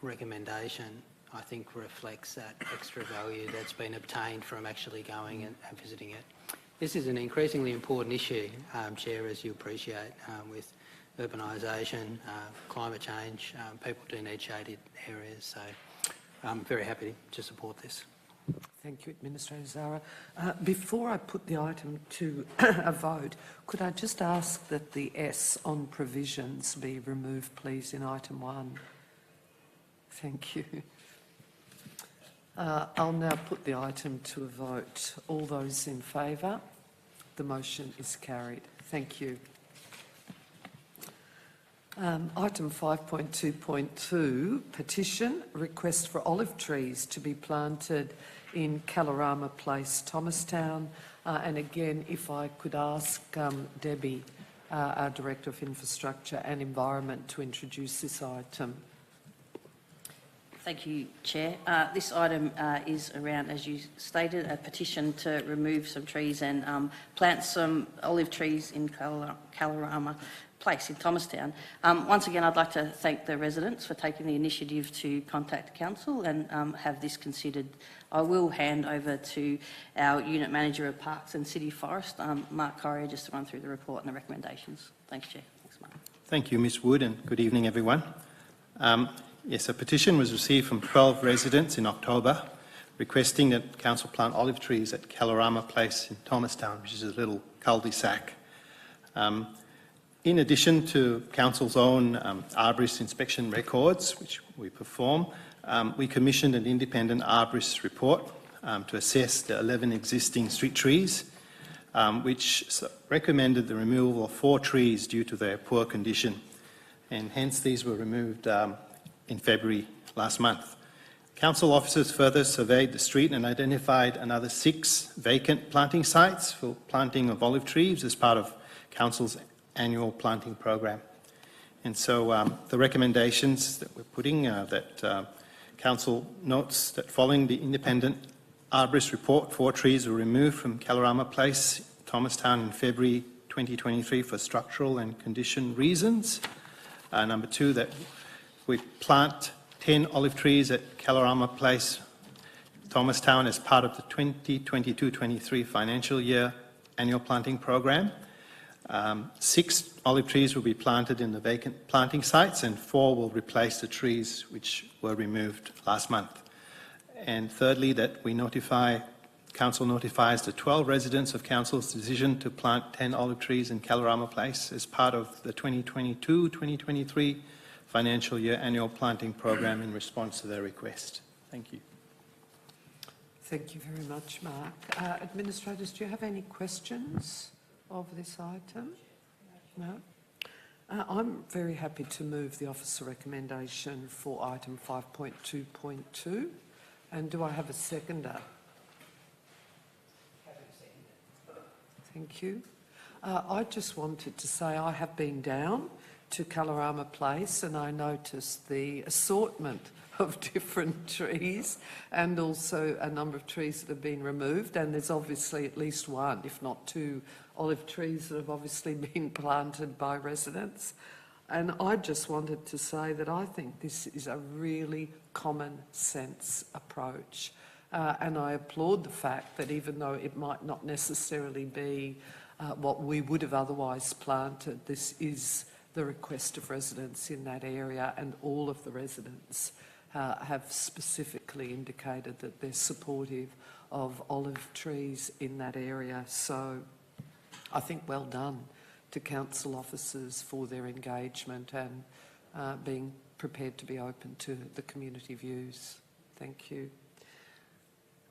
recommendation, I think reflects that extra value that's been obtained from actually going and visiting it. This is an increasingly important issue, Chair, as you appreciate, with urbanisation, climate change. People do need shaded areas, so I'm very happy to support this. Thank you, Administrator Zara. Before I put the item to a vote, could I just ask that the S on provisions be removed, please, in item 1? Thank you. I'll now put the item to a vote. All those in favour? The motion is carried. Thank you. Item 5.2.2, petition, request for olive trees to be planted in Kalorama Place, Thomastown. And again, if I could ask Debbie, our Director of Infrastructure and Environment, to introduce this item. Thank you, Chair. This item is around, as you stated, a petition to remove some trees and plant some olive trees in Kalorama Place in Thomastown. Once again, I'd like to thank the residents for taking the initiative to contact Council and have this considered. I will hand over to our Unit Manager of Parks and City Forest, Mark Corrier, just to run through the report and the recommendations. Thanks, Chair. Thanks, Mark. Thank you, Ms Wood, and good evening, everyone. Yes, a petition was received from 12 residents in October requesting that Council plant olive trees at Kalorama Place in Thomastown, which is a little cul-de-sac. In addition to Council's own arborist inspection records, which we perform, we commissioned an independent arborist report to assess the 11 existing street trees, which recommended the removal of 4 trees due to their poor condition, and hence these were removed in February last month. Council officers further surveyed the street and identified another 6 vacant planting sites for planting of olive trees as part of Council's annual planting program. And so the recommendations that we're putting that Council notes that following the independent arborist report, 4 trees were removed from Kalorama Place, Thomastown in February 2023 for structural and condition reasons. Number 2, that we plant 10 olive trees at Kalorama Place, Thomastown as part of the 2022-23 financial year annual planting program. 6 olive trees will be planted in the vacant planting sites and 4 will replace the trees which were removed last month. And thirdly, that we Council notifies the 12 residents of Council's decision to plant 10 olive trees in Kalorama Place as part of the 2022-2023 financial year annual planting program in response to their request. Thank you. Thank you very much, Mark. Administrators, do you have any questions of this item? No? I'm very happy to move the officer recommendation for item 5.2.2. And do I have a seconder? Thank you. I just wanted to say I have been down to Kalorama Place and I noticed the assortment of different trees and also a number of trees that have been removed, and there's obviously at least 1, if not 2, olive trees that have obviously been planted by residents. And I just wanted to say that I think this is a really common sense approach. And I applaud the fact that even though it might not necessarily be what we would have otherwise planted, this is the request of residents in that area, and all of the residents have specifically indicated that they're supportive of olive trees in that area. So I think well done to council officers for their engagement and being prepared to be open to the community views. Thank you.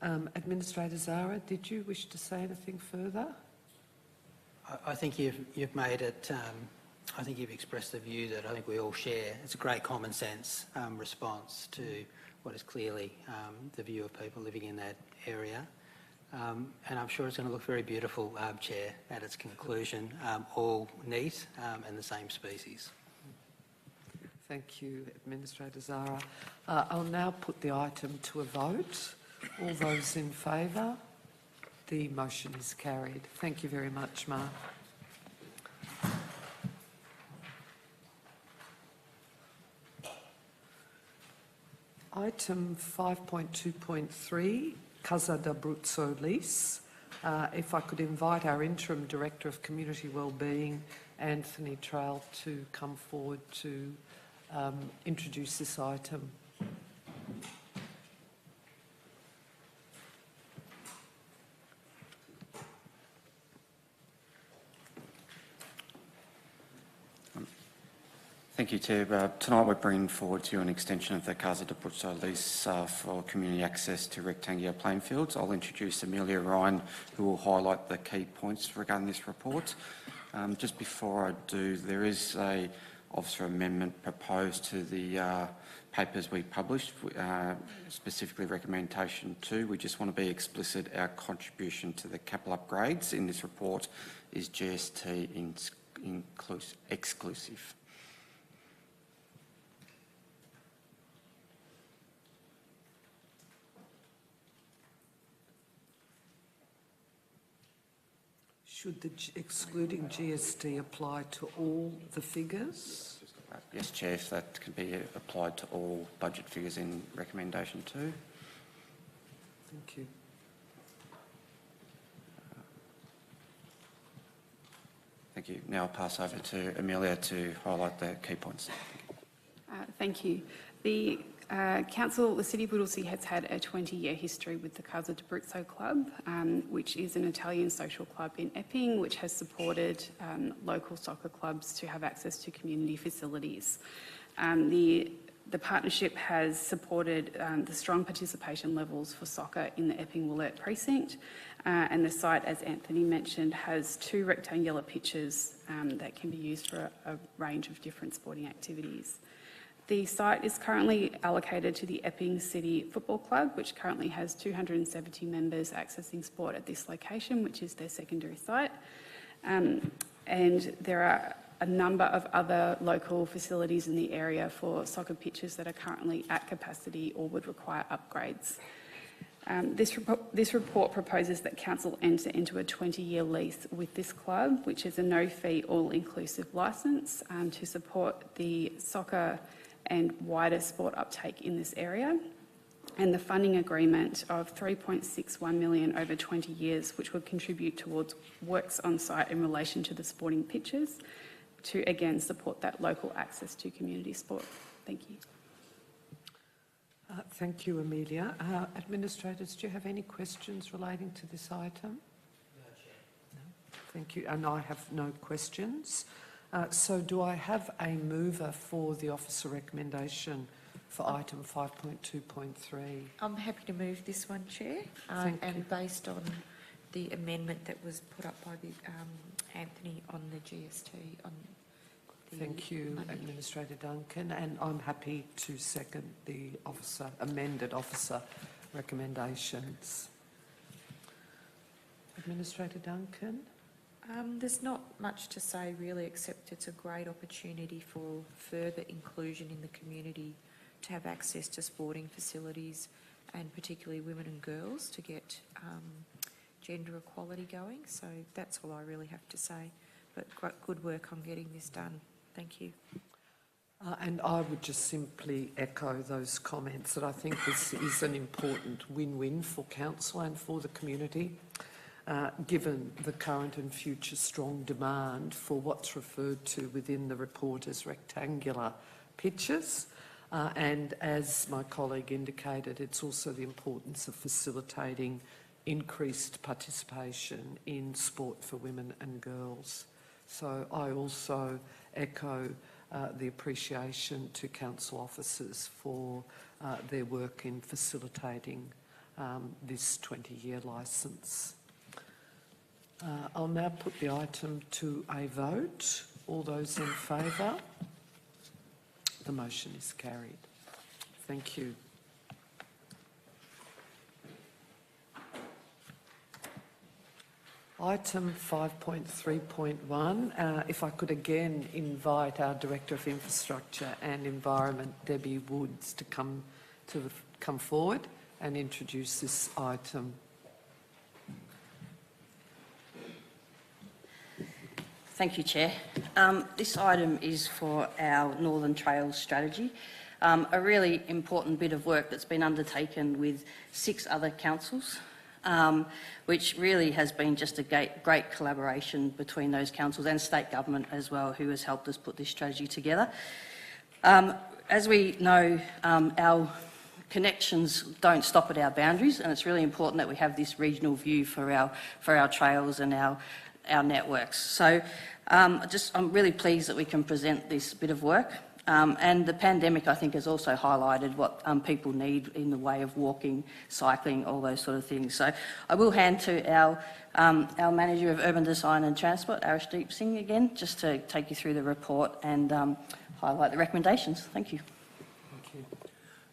Administrator Zara, did you wish to say anything further? I think you've made it, I think you've expressed the view that I think we all share. It's a great common sense response to what is clearly the view of people living in that area. And I'm sure it's going to look very beautiful, Chair, at its conclusion, all neat and the same species. Thank you, Administrator Zara. I'll now put the item to a vote. All those in favour? The motion is carried. Thank you very much, Mark. Item 5.2.3, Casa d'Abruzzo lease. If I could invite our Interim Director of Community Wellbeing, Anthony Trail, to come forward to introduce this item. Thank you, Chair. Tonight we're bringing forward to you an extension of the Casa d'Abruzzo lease for community access to rectangular playing fields. I'll introduce Amelia Ryan, who will highlight the key points regarding this report. Just before I do, there is a officer amendment proposed to the papers we published, specifically recommendation 2. We just want to be explicit. Our contribution to the capital upgrades in this report is GST exclusive. Should the excluding GST apply to all the figures? Yes, Chair, if that can be applied to all budget figures in recommendation 2. Thank you. Thank you. Now I'll pass over to Amelia to highlight the key points. Thank you. The Council, the City of Whittlesea has had a 20-year history with the Casa d'Abruzzo Club, which is an Italian social club in Epping, which has supported local soccer clubs to have access to community facilities. The partnership has supported the strong participation levels for soccer in the Epping-Willett precinct, and the site, as Anthony mentioned, has 2 rectangular pitches that can be used for a range of different sporting activities. The site is currently allocated to the Epping City Football Club, which currently has 270 members accessing sport at this location, which is their secondary site. And there are a number of other local facilities in the area for soccer pitches that are currently at capacity or would require upgrades. This report proposes that council enter into a 20-year lease with this club, which is a no-fee, all-inclusive licence to support the soccer and wider sport uptake in this area, and the funding agreement of $3.61 million over 20 years, which would contribute towards works on site in relation to the sporting pitches to, again, support that local access to community sport. Thank you. Thank you, Amelia. Administrators, do you have any questions relating to this item? No, Chair. No. Thank you. And I have no questions. So do I have a mover for the officer recommendation for item 5.2.3? I'm happy to move this one, Chair, and based on the amendment that was put up by the, Anthony on the GST. Thank you, Administrator Duncan, and I'm happy to second the amended officer recommendations. Administrator Duncan? There's not much to say really, except it's a great opportunity for further inclusion in the community to have access to sporting facilities, and particularly women and girls, to get gender equality going. So that's all I really have to say. But good work on getting this done. Thank you. And I would just simply echo those comments that I think this is an important win-win for council and for the community, given the current and future strong demand for what's referred to within the report as rectangular pitches. And as my colleague indicated, it's also the importance of facilitating increased participation in sport for women and girls. So I also echo the appreciation to council officers for their work in facilitating this 20-year licence. I'll now put the item to a vote. All those in favour? The motion is carried. Thank you. Item 5.3.1, if I could again invite our Director of Infrastructure and Environment, Debbie Woods, to come forward and introduce this item. Thank you, Chair. This item is for our Northern Trails strategy, a really important bit of work that's been undertaken with 6 other councils, which really has been just a great collaboration between those councils and state government as well, who has helped us put this strategy together. As we know, our connections don't stop at our boundaries, and it's really important that we have this regional view for our trails and our networks. So I'm really pleased that we can present this bit of work. And the pandemic, I think, has also highlighted what people need in the way of walking, cycling, all those sort of things. So I will hand to our Manager of Urban Design and Transport, Arishdeep Singh, again, just to take you through the report and highlight the recommendations. Thank you.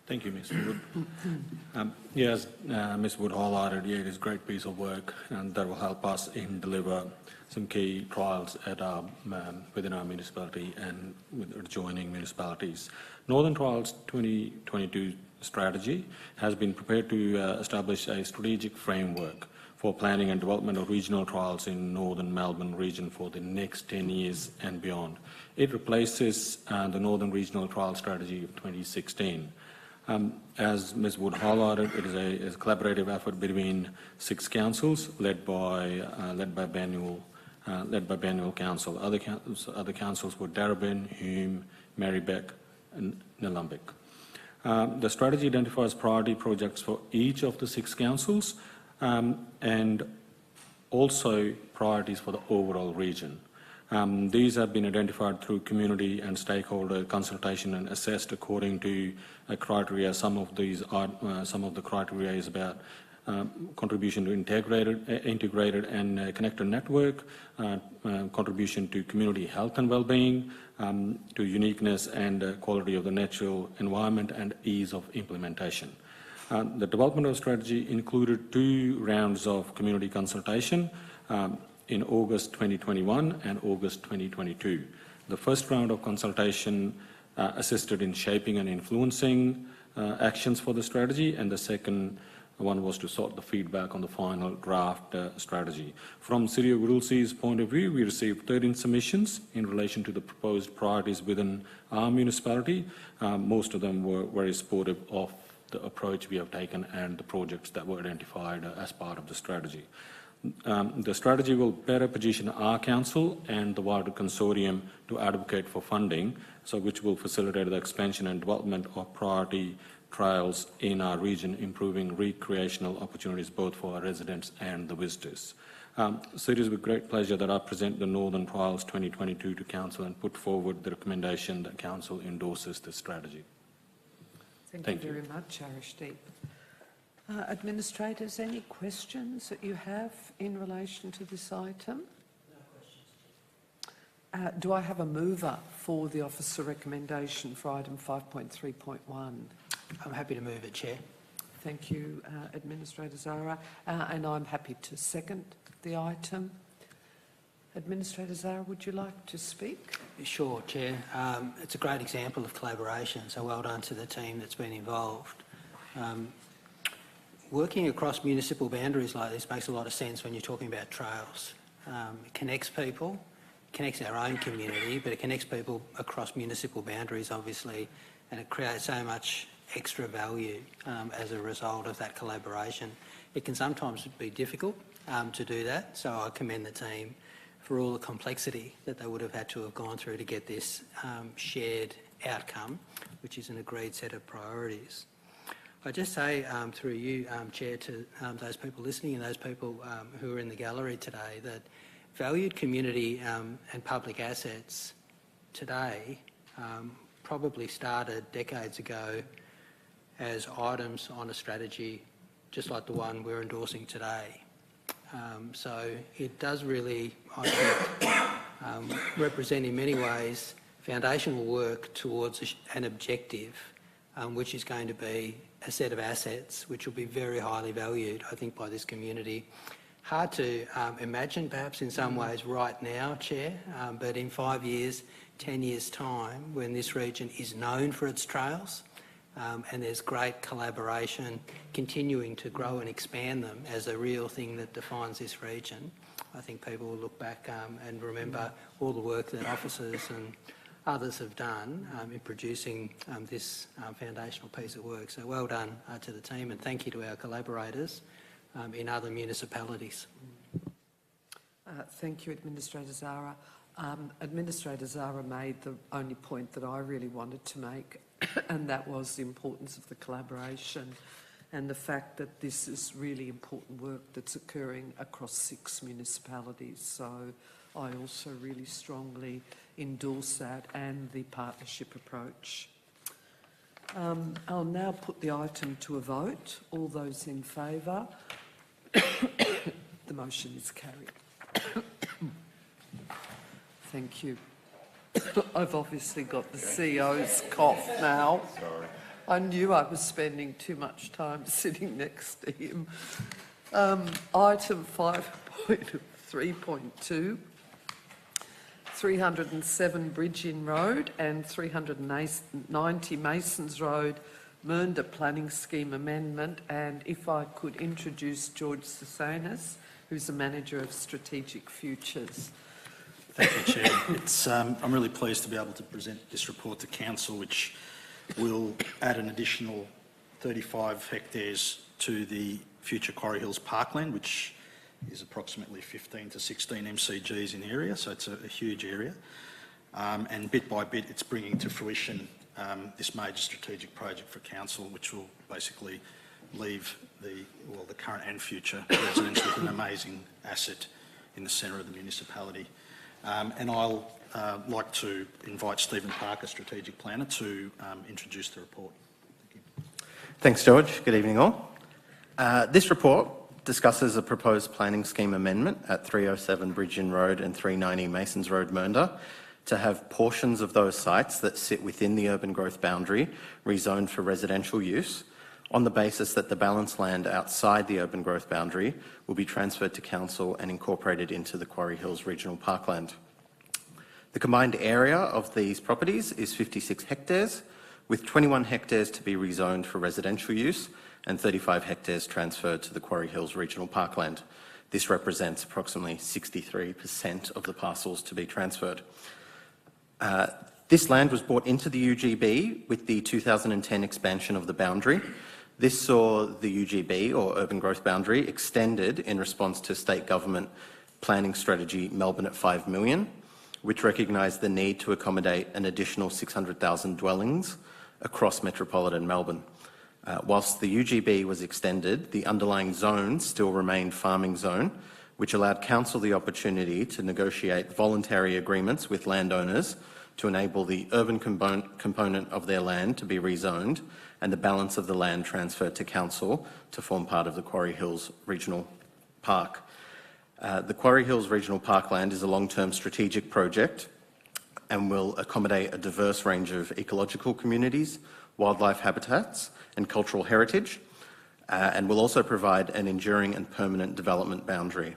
Thank you, Ms. Wood. Yes, Ms. Wood highlighted, it is a great piece of work, and that will help us in deliver some key trials at within our municipality and with adjoining municipalities. Northern Trials 2022 strategy has been prepared to establish a strategic framework for planning and development of regional trials in Northern Melbourne region for the next 10 years and beyond. It replaces the Northern Regional Trial Strategy of 2016. As Ms. Wood highlighted, it is a collaborative effort between 6 councils led by Banual Council. Other councils were Darebin, Hume, Marybeck and Nillumbik. The strategy identifies priority projects for each of the 6 councils and also priorities for the overall region. These have been identified through community and stakeholder consultation and assessed according to criteria. Some of the criteria is about contribution to integrated and connected network, contribution to community health and well-being, to uniqueness and quality of the natural environment, and ease of implementation. The development of strategy included 2 rounds of community consultation in August 2021 and August 2022. The first round of consultation assisted in shaping and influencing actions for the strategy, and the second one was to sort the feedback on the final draft strategy. From City of Whittlesea's point of view, we received 13 submissions in relation to the proposed priorities within our municipality. Most of them were very supportive of the approach we have taken and the projects that were identified as part of the strategy. The strategy will better position our council and the wider consortium to advocate for funding, which will facilitate the expansion and development of priority trails in our region, improving recreational opportunities both for our residents and the visitors. So it is with great pleasure that I present the Northern Trials 2022 to Council and put forward the recommendation that Council endorses this strategy. Thank you very much, Arishdeep. Administrators, any questions that you have in relation to this item? No questions. Do I have a mover for the officer recommendation for item 5.3.1? I'm happy to move it, Chair. Thank you, Administrator Zara. And I'm happy to second the item. Administrator Zara, would you like to speak? Sure, Chair. It's a great example of collaboration, so well done to the team that's been involved. Working across municipal boundaries like this makes a lot of sense when you're talking about trails. It connects people, connects our own community, but it connects people across municipal boundaries, obviously, and it creates so much extra value as a result of that collaboration. It can sometimes be difficult to do that, so I commend the team for all the complexity that they would have had to have gone through to get this shared outcome, which is an agreed set of priorities. I just say through you, Chair, to those people listening and those people who are in the gallery today, that valued community and public assets today probably started decades ago as items on a strategy just like the one we're endorsing today. So it does really, I think, represent in many ways foundational work towards an objective, which is going to be a set of assets which will be very highly valued, I think, by this community. Hard to imagine perhaps in some ways right now, Chair, but in 5 years, 10 years' time, when this region is known for its trails, and there's great collaboration continuing to grow and expand them as a real thing that defines this region, I think people will look back and remember all the work that officers and others have done in producing this foundational piece of work. So well done to the team, and thank you to our collaborators in other municipalities. Thank you, Administrator Zara. Administrator Zara made the only point that I really wanted to make, and that was the importance of the collaboration and the fact that this is really important work that's occurring across 6 municipalities. So I also really strongly endorse that and the partnership approach. I'll now put the item to a vote. All those in favour? The motion is carried. Thank you. I've obviously got the CEO's cough now. Sorry. I knew I was spending too much time sitting next to him. Item 5.3.2, 307 Bridge Inn Road and 390 Masons Road, Mernda Planning Scheme Amendment. And if I could introduce George Sasanis, who's the Manager of Strategic Futures. Thank you, Chair. I'm really pleased to be able to present this report to Council, which will add an additional 35 hectares to the future Quarry Hills Parkland, which is approximately 15 to 16 MCGs in the area, so it's a huge area. And bit by bit, it's bringing to fruition this major strategic project for Council, which will basically leave the current and future residents with an amazing asset in the centre of the municipality. And I'll like to invite Stephen Parker, Strategic Planner, to introduce the report. Thank you. Thanks, George. Good evening, all. This report discusses a proposed planning scheme amendment at 307 Bridge Inn Road and 390 Masons Road, Mernda, to have portions of those sites that sit within the urban growth boundary rezoned for residential use, on the basis that the balance land outside the urban growth boundary will be transferred to Council and incorporated into the Quarry Hills Regional Parkland. The combined area of these properties is 56 hectares, with 21 hectares to be rezoned for residential use and 35 hectares transferred to the Quarry Hills Regional Parkland. This represents approximately 63% of the parcels to be transferred. This land was brought into the UGB with the 2010 expansion of the boundary. This saw the UGB, or Urban Growth Boundary, extended in response to state government planning strategy Melbourne at 5 million, which recognised the need to accommodate an additional 600,000 dwellings across metropolitan Melbourne. Whilst the UGB was extended, the underlying zone still remained farming zone, which allowed council the opportunity to negotiate voluntary agreements with landowners to enable the urban component of their land to be rezoned and the balance of the land transferred to council to form part of the Quarry Hills Regional Park. The Quarry Hills Regional Parkland is a long-term strategic project and will accommodate a diverse range of ecological communities, wildlife habitats and cultural heritage, and will also provide an enduring and permanent development boundary.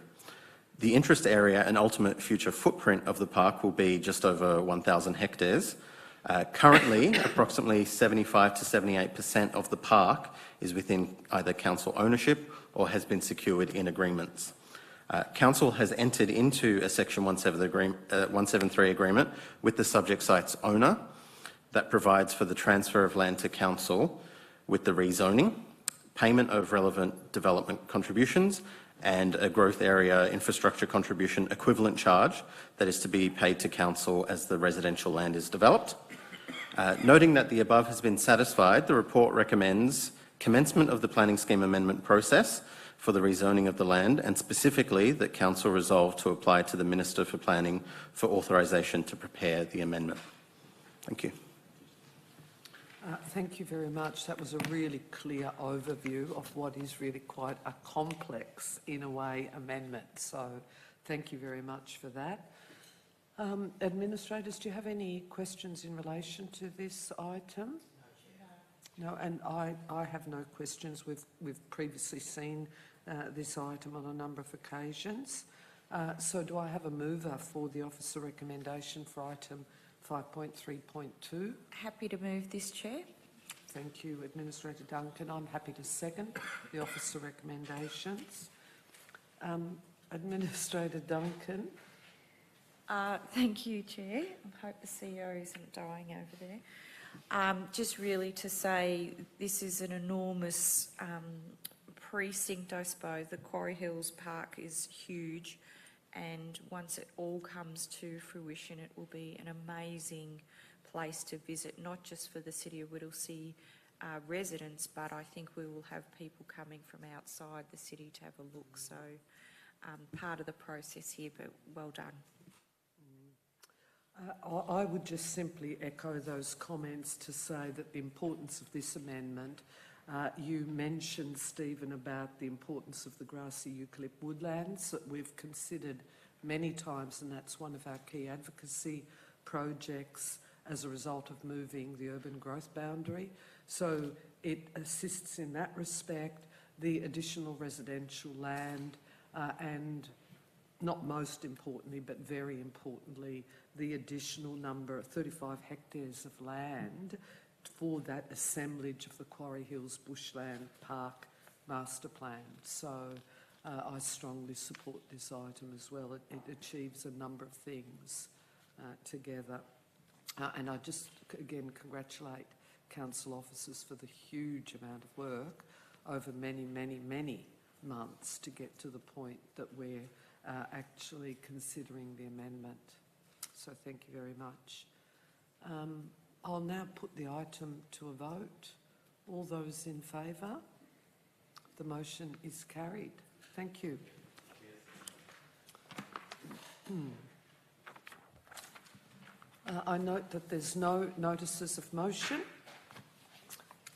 The interest area and ultimate future footprint of the park will be just over 1,000 hectares. Currently, approximately 75 to 78% of the park is within either council ownership or has been secured in agreements. Council has entered into a Section 173 agreement with the subject site's owner that provides for the transfer of land to council with the rezoning, payment of relevant development contributions, and a growth area infrastructure contribution equivalent charge that is to be paid to council as the residential land is developed. Noting that the above has been satisfied, the report recommends commencement of the planning scheme amendment process for the rezoning of the land, and specifically that council resolve to apply to the Minister for Planning for authorisation to prepare the amendment. Thank you. Thank you very much. That was a really clear overview of what is really quite a complex, in a way, amendment. So thank you very much for that. Administrators, do you have any questions in relation to this item? No, and I have no questions. We've previously seen this item on a number of occasions. So do I have a mover for the officer recommendation for item 5.3.2? Happy to move this, Chair. Thank you, Administrator Duncan. I'm happy to second the officer recommendations. Administrator Duncan. Thank you, Chair. I hope the CEO isn't dying over there. Just really to say this is an enormous precinct, I suppose. The Quarry Hills Park is huge, and once it all comes to fruition, it will be an amazing place to visit, not just for the City of Whittlesea residents, but I think we will have people coming from outside the city to have a look. So part of the process here, but well done. I would just simply echo those comments to say that the importance of this amendment, you mentioned, Stephen, about the importance of the grassy eucalypt woodlands that we've considered many times, and that's one of our key advocacy projects as a result of moving the urban growth boundary. So it assists in that respect. The additional residential land and, not most importantly, but very importantly, the additional number of 35 hectares of land for that assemblage of the Quarry Hills Bushland Park Master Plan. So I strongly support this item as well. It achieves a number of things together. And I just, again, congratulate council officers for the huge amount of work over many, many, many months to get to the point that we're actually considering the amendment. So thank you very much. I'll now put the item to a vote. All those in favour? The motion is carried. Thank you. I note that there's no notices of motion.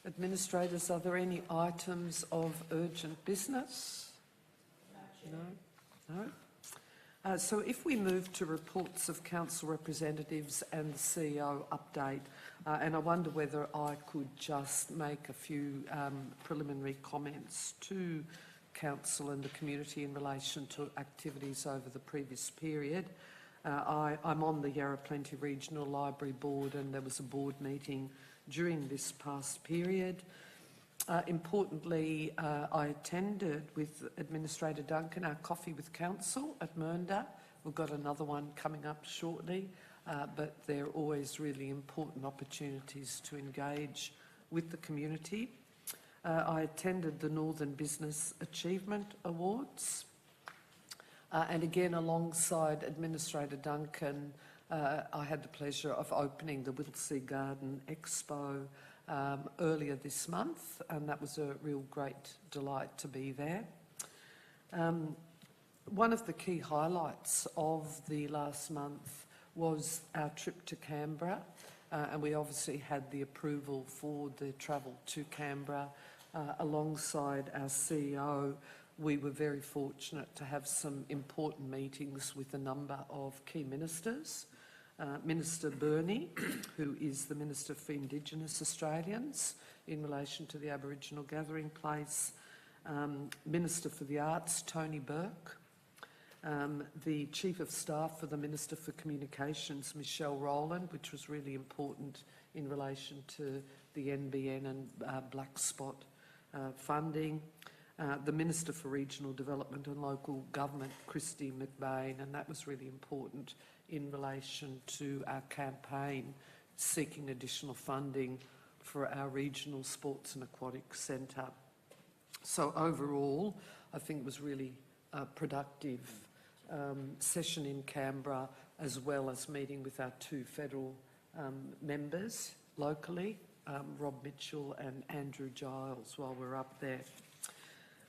Administrators, are there any items of urgent business? No? No? So if we move to reports of council representatives and the CEO update, and I wonder whether I could just make a few preliminary comments to council and the community in relation to activities over the previous period. I'm on the Yarra Plenty Regional Library Board, and there was a board meeting during this past period. Importantly, I attended with Administrator Duncan our Coffee with Council at Mernda. We've got another one coming up shortly, but they're always really important opportunities to engage with the community. I attended the Northern Business Achievement Awards, and again, alongside Administrator Duncan, I had the pleasure of opening the Whittlesea Garden Expo earlier this month, and that was a real great delight to be there. One of the key highlights of the last month was our trip to Canberra, and we obviously had the approval for the travel to Canberra. Alongside our CEO, we were very fortunate to have some important meetings with a number of key ministers. Minister Burney, who is the Minister for Indigenous Australians in relation to the Aboriginal gathering place, Minister for the Arts, Tony Burke, the Chief of Staff for the Minister for Communications, Michelle Rowland, which was really important in relation to the NBN and black spot funding, the Minister for Regional Development and Local Government, Christy McBain, and that was really important in relation to our campaign seeking additional funding for our regional sports and aquatics centre. So overall, I think it was really a productive session in Canberra, as well as meeting with our two federal members locally, Rob Mitchell and Andrew Giles, while we're up there.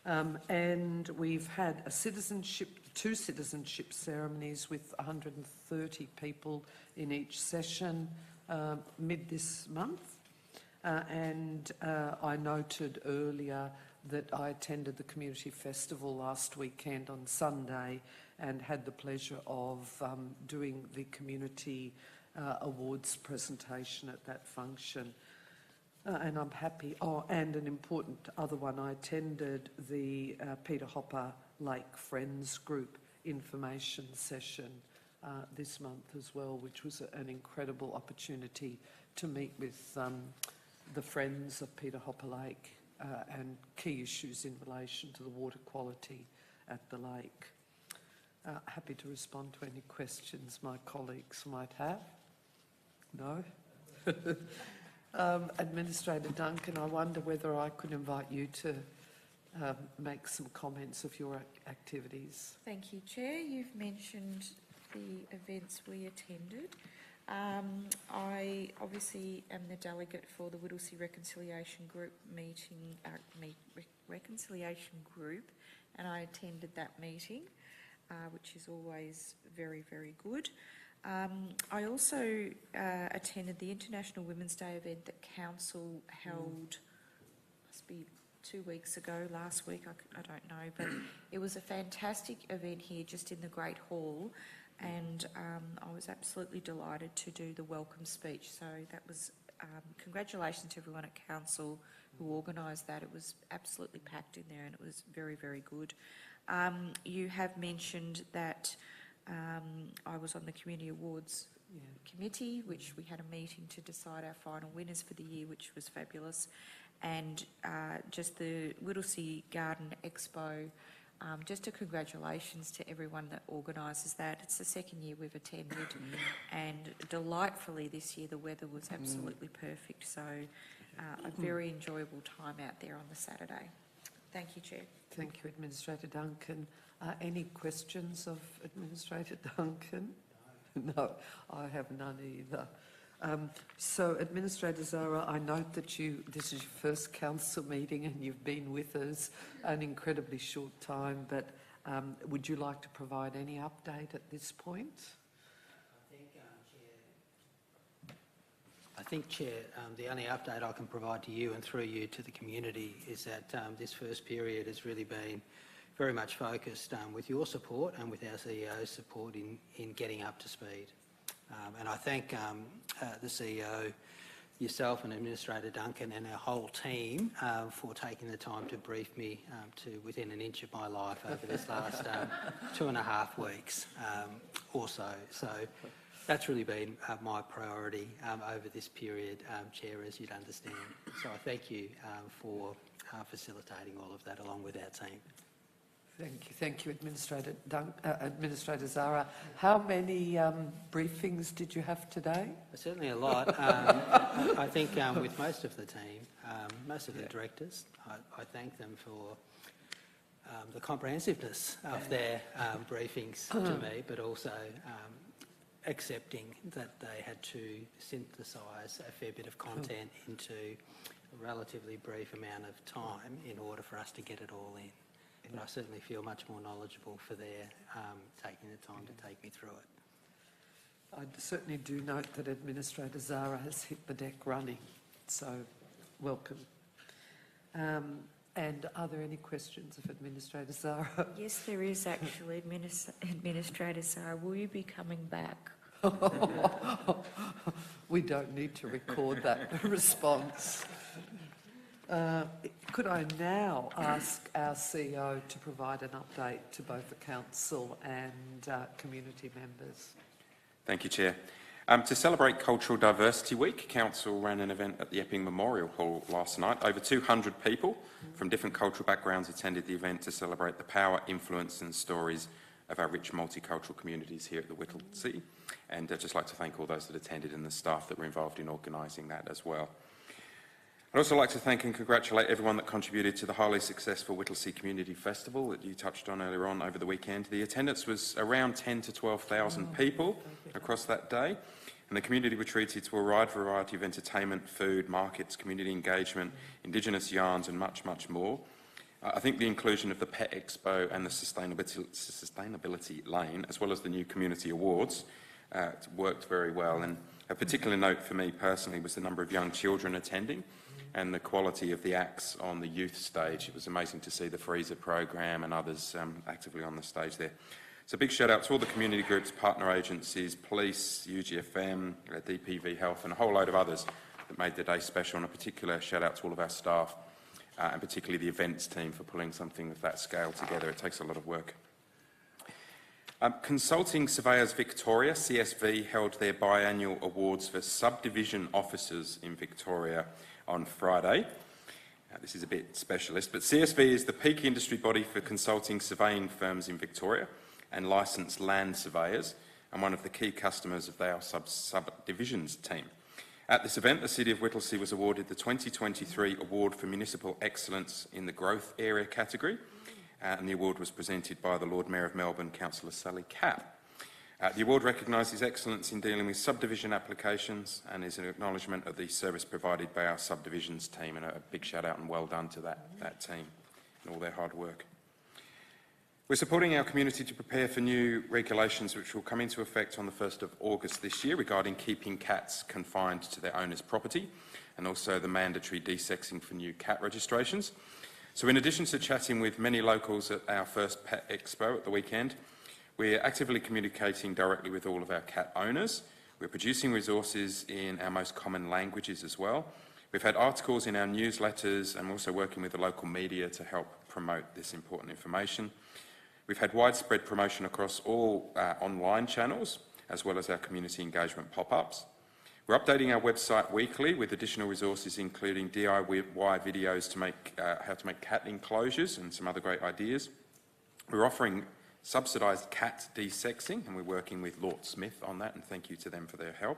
And we've had two citizenship ceremonies with 130 people in each session mid this month. And I noted earlier that I attended the Community Festival last weekend on Sunday and had the pleasure of doing the Community Awards presentation at that function. And I'm happy. Oh, and an important other one, I attended the Peter Hopper Lake Friends Group information session this month as well, which was an incredible opportunity to meet with the friends of Peter Hopper Lake and key issues in relation to the water quality at the lake. Happy to respond to any questions my colleagues might have. No? Administrator Duncan, I wonder whether I could invite you to make some comments of your activities. Thank you, Chair. You've mentioned the events we attended. I obviously am the delegate for the Whittlesea Reconciliation Group meeting, Reconciliation Group, and I attended that meeting, which is always very, very good. I also attended the International Women's Day event that Council held, must be 2 weeks ago, last week, I don't know, but it was a fantastic event here just in the Great Hall, and I was absolutely delighted to do the welcome speech. So that was, congratulations to everyone at Council who organised that. It was absolutely packed in there and it was very, very good. You have mentioned that I was on the Community Awards Committee, which we had a meeting to decide our final winners for the year, which was fabulous. And just the Whittlesea Garden Expo, just a congratulations to everyone that organises that. It's the second year we've attended, and delightfully this year the weather was absolutely perfect. So a very enjoyable time out there on the Saturday. Thank you, Chair. Thank you, Administrator Duncan. Any questions of Administrator Duncan? No, I have none either. So, Administrator Zara, I note that this is your first council meeting and you've been with us an incredibly short time, but would you like to provide any update at this point? I think, Chair, the only update I can provide to you and through you to the community is that this first period has really been very much focused with your support and with our CEO's support in getting up to speed. And I thank the CEO yourself and Administrator Duncan and our whole team for taking the time to brief me to within an inch of my life over this last 2.5 weeks or so. So that's really been my priority over this period, Chair, as you'd understand. So I thank you for facilitating all of that along with our team. Thank you, Administrator Zara. How many briefings did you have today? Certainly a lot. I think with most of the team, most of the directors, I thank them for the comprehensiveness of their briefings to me, but also accepting that they had to synthesise a fair bit of content into a relatively brief amount of time in order for us to get it all in. But I certainly feel much more knowledgeable for their taking the time to take me through it. I certainly do note that Administrator Zara has hit the deck running, so welcome. And are there any questions of Administrator Zara? Yes, there is actually, Administrator Zara. Will you be coming back? We don't need to record that response. Could I now ask our CEO to provide an update to both the Council and community members? Thank you, Chair. To celebrate Cultural Diversity Week, Council ran an event at the Epping Memorial Hall last night. Over 200 people from different cultural backgrounds attended the event to celebrate the power, influence and stories of our rich multicultural communities here at the Whittlesea. And I'd just like to thank all those that attended and the staff that were involved in organising that as well. I'd also like to thank and congratulate everyone that contributed to the highly successful Whittlesea Community Festival that you touched on earlier on over the weekend. The attendance was around 10,000 to 12,000 people across that day, and the community were treated to a wide variety of entertainment, food, markets, community engagement, Indigenous yarns and much, much more. I think the inclusion of the Pet Expo and the Sustainability Lane, as well as the new Community Awards, worked very well. And a particular note for me personally was the number of young children attending and the quality of the acts on the youth stage. It was amazing to see the Freezer program and others actively on the stage there. So a big shout out to all the community groups, partner agencies, police, UGFM, DPV Health and a whole load of others that made the day special, and a particular shout out to all of our staff and particularly the events team for pulling something of that scale together. It takes a lot of work. Consulting Surveyors Victoria, CSV, held their biannual awards for subdivision officers in Victoria on Friday. This is a bit specialist, but CSV is the peak industry body for consulting surveying firms in Victoria and licensed land surveyors, and one of the key customers of our subdivisions team. At this event, the City of Whittlesea was awarded the 2023 Award for Municipal Excellence in the Growth Area category, and the award was presented by the Lord Mayor of Melbourne, Councillor Sally Capp. The award recognises excellence in dealing with subdivision applications and is an acknowledgement of the service provided by our subdivisions team, and a big shout out and well done to that team and all their hard work. We're supporting our community to prepare for new regulations which will come into effect on the 1st of August this year regarding keeping cats confined to their owner's property, and also the mandatory desexing for new cat registrations. So in addition to chatting with many locals at our first Pet Expo at the weekend, we're actively communicating directly with all of our cat owners. We're producing resources in our most common languages as well. We've had articles in our newsletters and also working with the local media to help promote this important information. We've had widespread promotion across all online channels, as well as our community engagement pop-ups. We're updating our website weekly with additional resources, including DIY videos to make how to make cat enclosures and some other great ideas. We're offering subsidised cat desexing, and we're working with Lord Smith on that, and thank you to them for their help.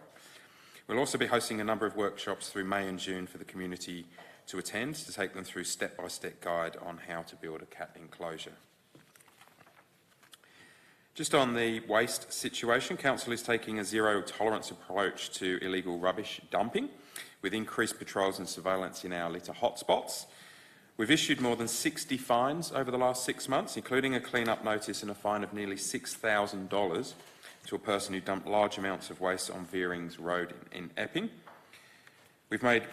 We'll also be hosting a number of workshops through May and June for the community to attend, to take them through step-by-step guide on how to build a cat enclosure. Just on the waste situation, Council is taking a zero-tolerance approach to illegal rubbish dumping, with increased patrols and surveillance in our litter hotspots. We've issued more than 60 fines over the last 6 months, including a clean-up notice and a fine of nearly $6,000 to a person who dumped large amounts of waste on Veerings Road in Epping. We've made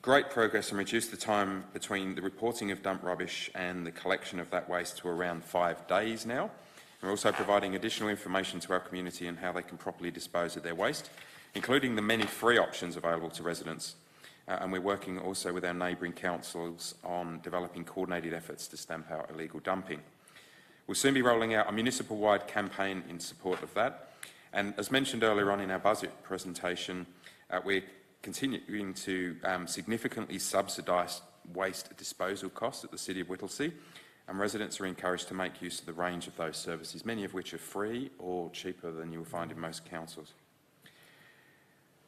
great progress and reduced the time between the reporting of dumped rubbish and the collection of that waste to around 5 days now. We're also providing additional information to our community on how they can properly dispose of their waste, including the many free options available to residents, and we're working also with our neighbouring councils on developing coordinated efforts to stamp out illegal dumping. We'll soon be rolling out a municipal-wide campaign in support of that, and as mentioned earlier on in our budget presentation, we're continuing to significantly subsidise waste disposal costs at the City of Whittlesea, and residents are encouraged to make use of the range of those services, many of which are free or cheaper than you'll find in most councils.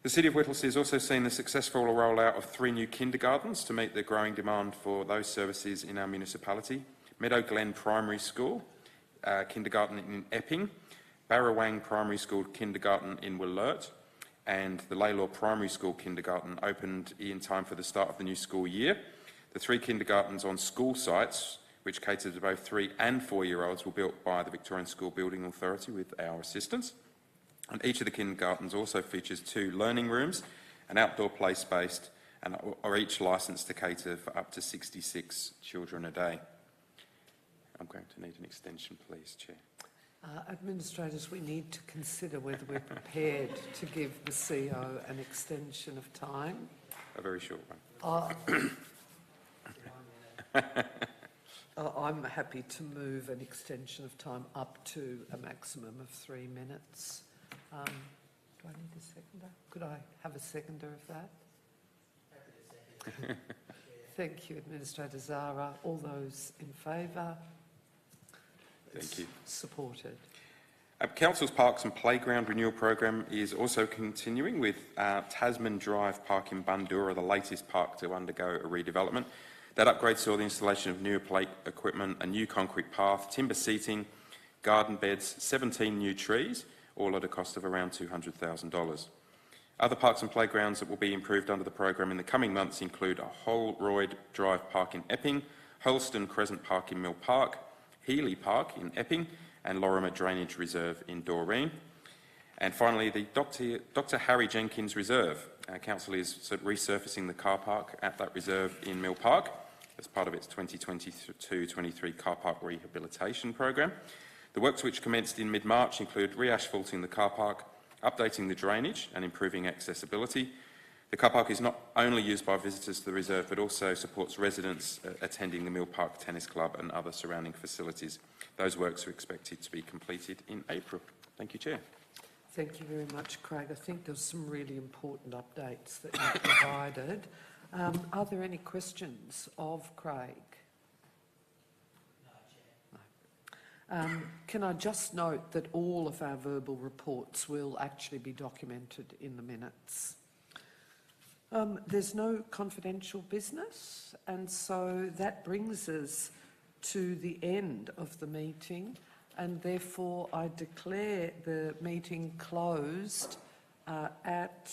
The City of Whittlesea has also seen the successful rollout of 3 new kindergartens to meet the growing demand for those services in our municipality. Meadow Glen Primary School, kindergarten in Epping, Barrawang Primary School kindergarten in Wollert, and the Laylaw Primary School kindergarten opened in time for the start of the new school year. The 3 kindergartens on school sites, which cater to both 3 and 4-year-olds, were built by the Victorian School Building Authority with our assistance. And each of the kindergartens also features 2 learning rooms, an outdoor play space, and are each licensed to cater for up to 66 children a day. I'm going to need an extension, please, Chair. Administrators, we need to consider whether we're prepared to give the CEO an extension of time. A very short one. I'm happy to move an extension of time up to a maximum of 3 minutes. Do I need a seconder? Could I have a seconder of that? Thank you, Administrator Zara. All those in favour? Thank you. Supported. Council's Parks and Playground Renewal Program is also continuing with Tasman Drive Park in Bundoora, the latest park to undergo a redevelopment. That upgrade saw the installation of newer play equipment, a new concrete path, timber seating, garden beds, 17 new trees, all at a cost of around $200,000. Other parks and playgrounds that will be improved under the program in the coming months include a Holroyd Drive Park in Epping, Holston Crescent Park in Mill Park, Healy Park in Epping, and Lorimer Drainage Reserve in Doreen. And finally, the Dr. Harry Jenkins Reserve. Council is resurfacing the car park at that reserve in Mill Park as part of its 2022-23 car park rehabilitation program. The works which commenced in mid-March include re-asphalting the car park, updating the drainage and improving accessibility. The car park is not only used by visitors to the reserve but also supports residents attending the Mill Park Tennis Club and other surrounding facilities. Those works are expected to be completed in April. Thank you, Chair. Thank you very much, Craig. I think there's some really important updates that you provided. Are there any questions of Craig? No. Can I just note that all of our verbal reports will actually be documented in the minutes? There's no confidential business, and so that brings us to the end of the meeting, and therefore I declare the meeting closed at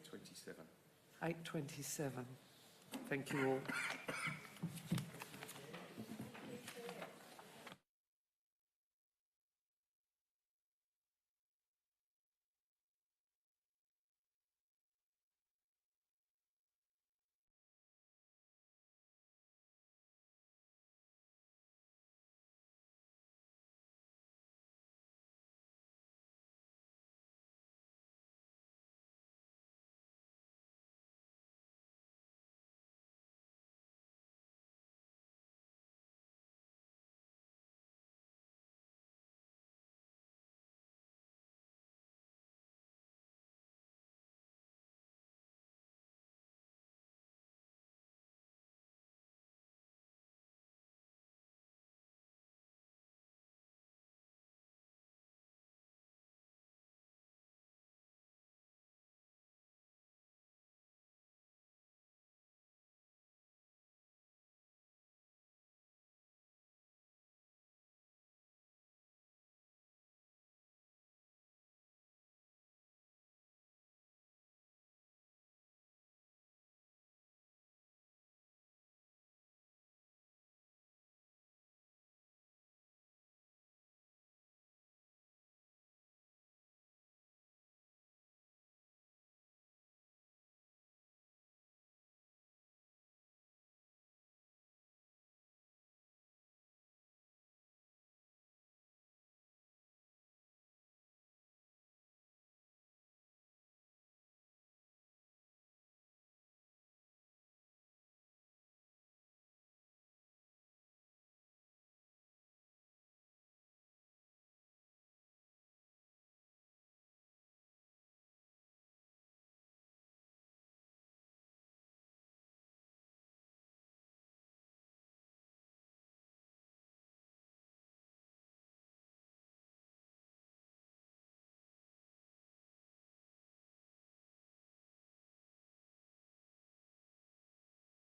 8:27. 8:27. Thank you all.